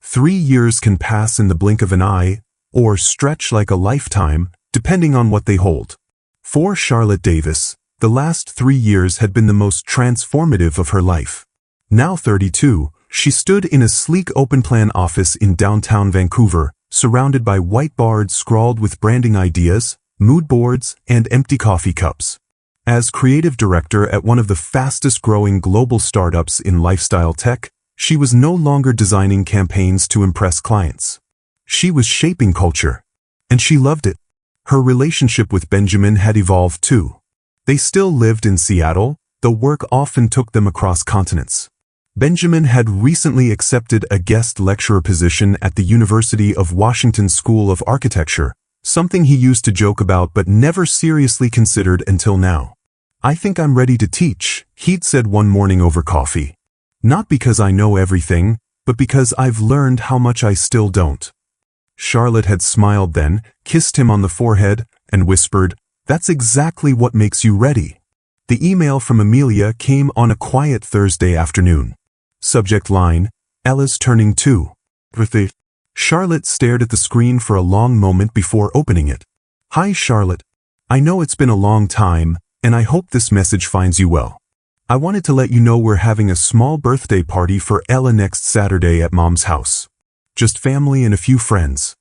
3 years can pass in the blink of an eye, or stretch like a lifetime, depending on what they hold. For Charlotte Davis, the last 3 years had been the most transformative of her life. Now 32, she stood in a sleek open-plan office in downtown Vancouver, surrounded by whiteboards scrawled with branding ideas, mood boards, and empty coffee cups. As creative director at one of the fastest-growing global startups in lifestyle tech, she was no longer designing campaigns to impress clients. She was shaping culture. And she loved it. Her relationship with Benjamin had evolved too. They still lived in Seattle, though work often took them across continents. Benjamin had recently accepted a guest lecturer position at the University of Washington School of Architecture, something he used to joke about but never seriously considered until now. "I think I'm ready to teach," he'd said one morning over coffee. "Not because I know everything, but because I've learned how much I still don't." Charlotte had smiled then, kissed him on the forehead, and whispered, "That's exactly what makes you ready." The email from Amelia came on a quiet Thursday afternoon. Subject line, "Ella's turning 2. Birthday." Charlotte stared at the screen for a long moment before opening it. "Hi Charlotte. I know it's been a long time, and I hope this message finds you well. I wanted to let you know we're having a small birthday party for Ella next Saturday at Mom's house. Just family and a few friends.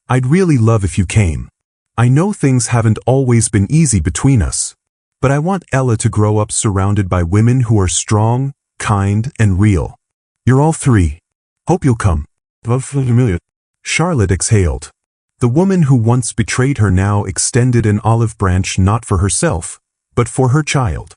I'd really love if you came. I know things haven't always been easy between us, but I want Ella to grow up surrounded by women who are strong, kind, and real. You're all 3. Hope you'll come. Love, Amelia. Charlotte exhaled. The woman who once betrayed her now extended an olive branch not for herself, but for her child.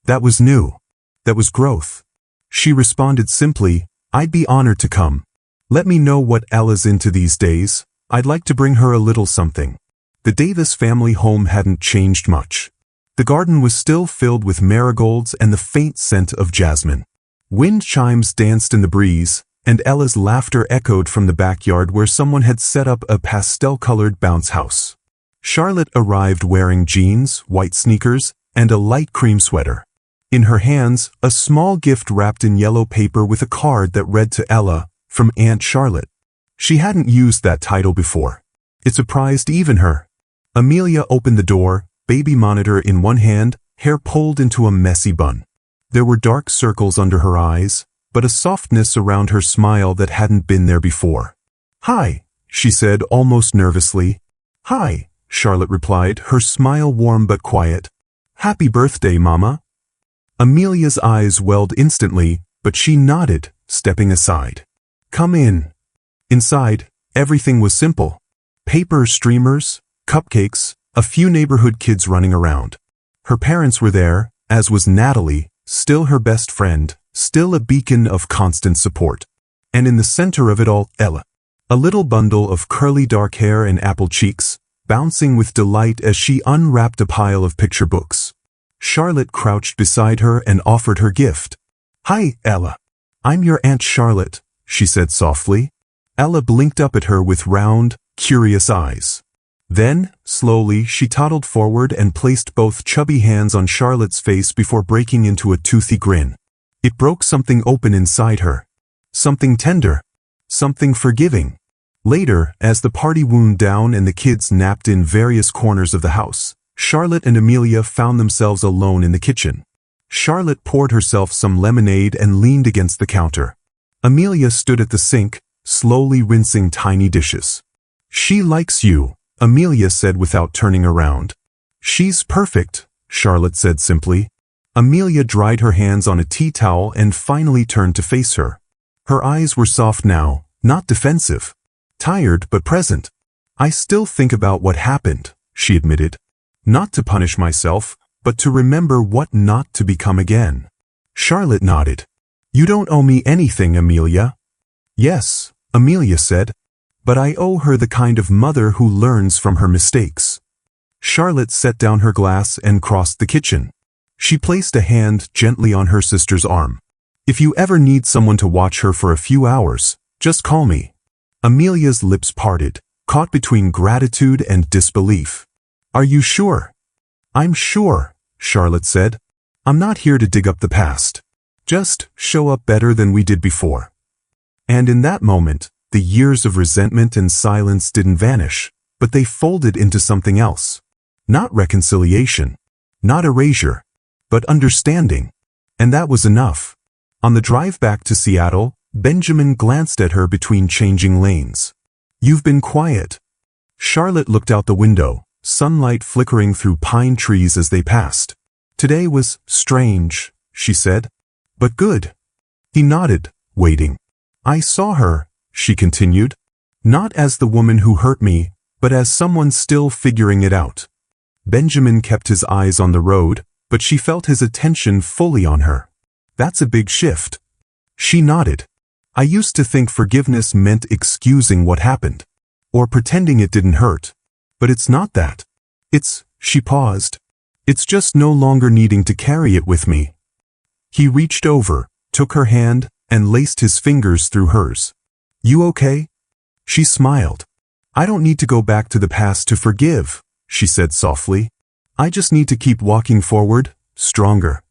That was new. That was growth. She responded simply, I'd be honored to come. Let me know what Ella's into these days. I'd like to bring her a little something. The Davis family home hadn't changed much. The garden was still filled with marigolds and the faint scent of jasmine. Wind chimes danced in the breeze, and Ella's laughter echoed from the backyard where someone had set up a pastel-colored bounce house. Charlotte arrived wearing jeans, white sneakers, and a light cream sweater. In her hands, a small gift wrapped in yellow paper with a card that read to Ella, from Aunt Charlotte. She hadn't used that title before. It surprised even her. Amelia opened the door, baby monitor in one hand, hair pulled into a messy bun. There were dark circles under her eyes, but a softness around her smile that hadn't been there before. Hi, she said almost nervously. Hi, Charlotte replied, her smile warm but quiet. Happy birthday, Mama. Amelia's eyes welled instantly, but she nodded, stepping aside. Come in. Inside, everything was simple. Paper streamers, cupcakes, a few neighborhood kids running around. Her parents were there, as was Natalie, still her best friend, still a beacon of constant support. And in the center of it all, Ella. A little bundle of curly dark hair and apple cheeks, bouncing with delight as she unwrapped a pile of picture books. Charlotte crouched beside her and offered her gift. Hi, Ella. I'm your Aunt Charlotte, she said softly. Ella blinked up at her with round, curious eyes. Then, slowly, she toddled forward and placed both chubby hands on Charlotte's face before breaking into a toothy grin. It broke something open inside her. Something tender. Something forgiving. Later, as the party wound down and the kids napped in various corners of the house, Charlotte and Amelia found themselves alone in the kitchen. Charlotte poured herself some lemonade and leaned against the counter. Amelia stood at the sink, slowly rinsing tiny dishes. She likes you, Amelia said without turning around. She's perfect, Charlotte said simply. Amelia dried her hands on a tea towel and finally turned to face her. Her eyes were soft now, not defensive. Tired but present. I still think about what happened, she admitted. Not to punish myself, but to remember what not to become again. Charlotte nodded. You don't owe me anything, Amelia. Yes, Amelia said. But I owe her the kind of mother who learns from her mistakes. Charlotte set down her glass and crossed the kitchen. She placed a hand gently on her sister's arm. If you ever need someone to watch her for a few hours, just call me. Amelia's lips parted, caught between gratitude and disbelief. Are you sure? I'm sure, Charlotte said. I'm not here to dig up the past. Just show up better than we did before. And in that moment, the years of resentment and silence didn't vanish, but they folded into something else. Not reconciliation, not erasure, but understanding. And that was enough. On the drive back to Seattle, Benjamin glanced at her between changing lanes. You've been quiet. Charlotte looked out the window, sunlight flickering through pine trees as they passed. Today was strange, she said. But good. He nodded, waiting. I saw her, she continued. Not as the woman who hurt me, but as someone still figuring it out. Benjamin kept his eyes on the road, but she felt his attention fully on her. That's a big shift. She nodded. I used to think forgiveness meant excusing what happened, or pretending it didn't hurt. But it's not that. She paused. It's just no longer needing to carry it with me. He reached over, took her hand, and laced his fingers through hers. You okay? She smiled. I don't need to go back to the past to forgive, she said softly. I just need to keep walking forward, stronger.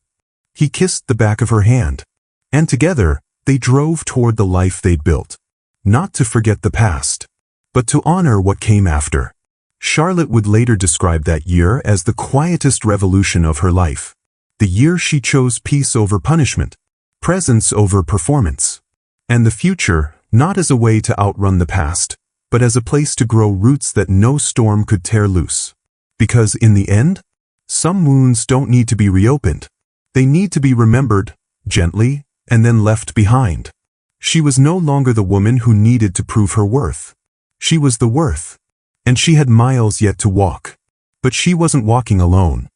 He kissed the back of her hand. And together, they drove toward the life they'd built. Not to forget the past, but to honor what came after. Charlotte would later describe that year as the quietest revolution of her life. The year she chose peace over punishment, presence over performance, and the future not as a way to outrun the past, but as a place to grow roots that no storm could tear loose. Because in the end, some wounds don't need to be reopened. They need to be remembered, gently, and then left behind. She was no longer the woman who needed to prove her worth. She was the worth. And she had miles yet to walk. But she wasn't walking alone.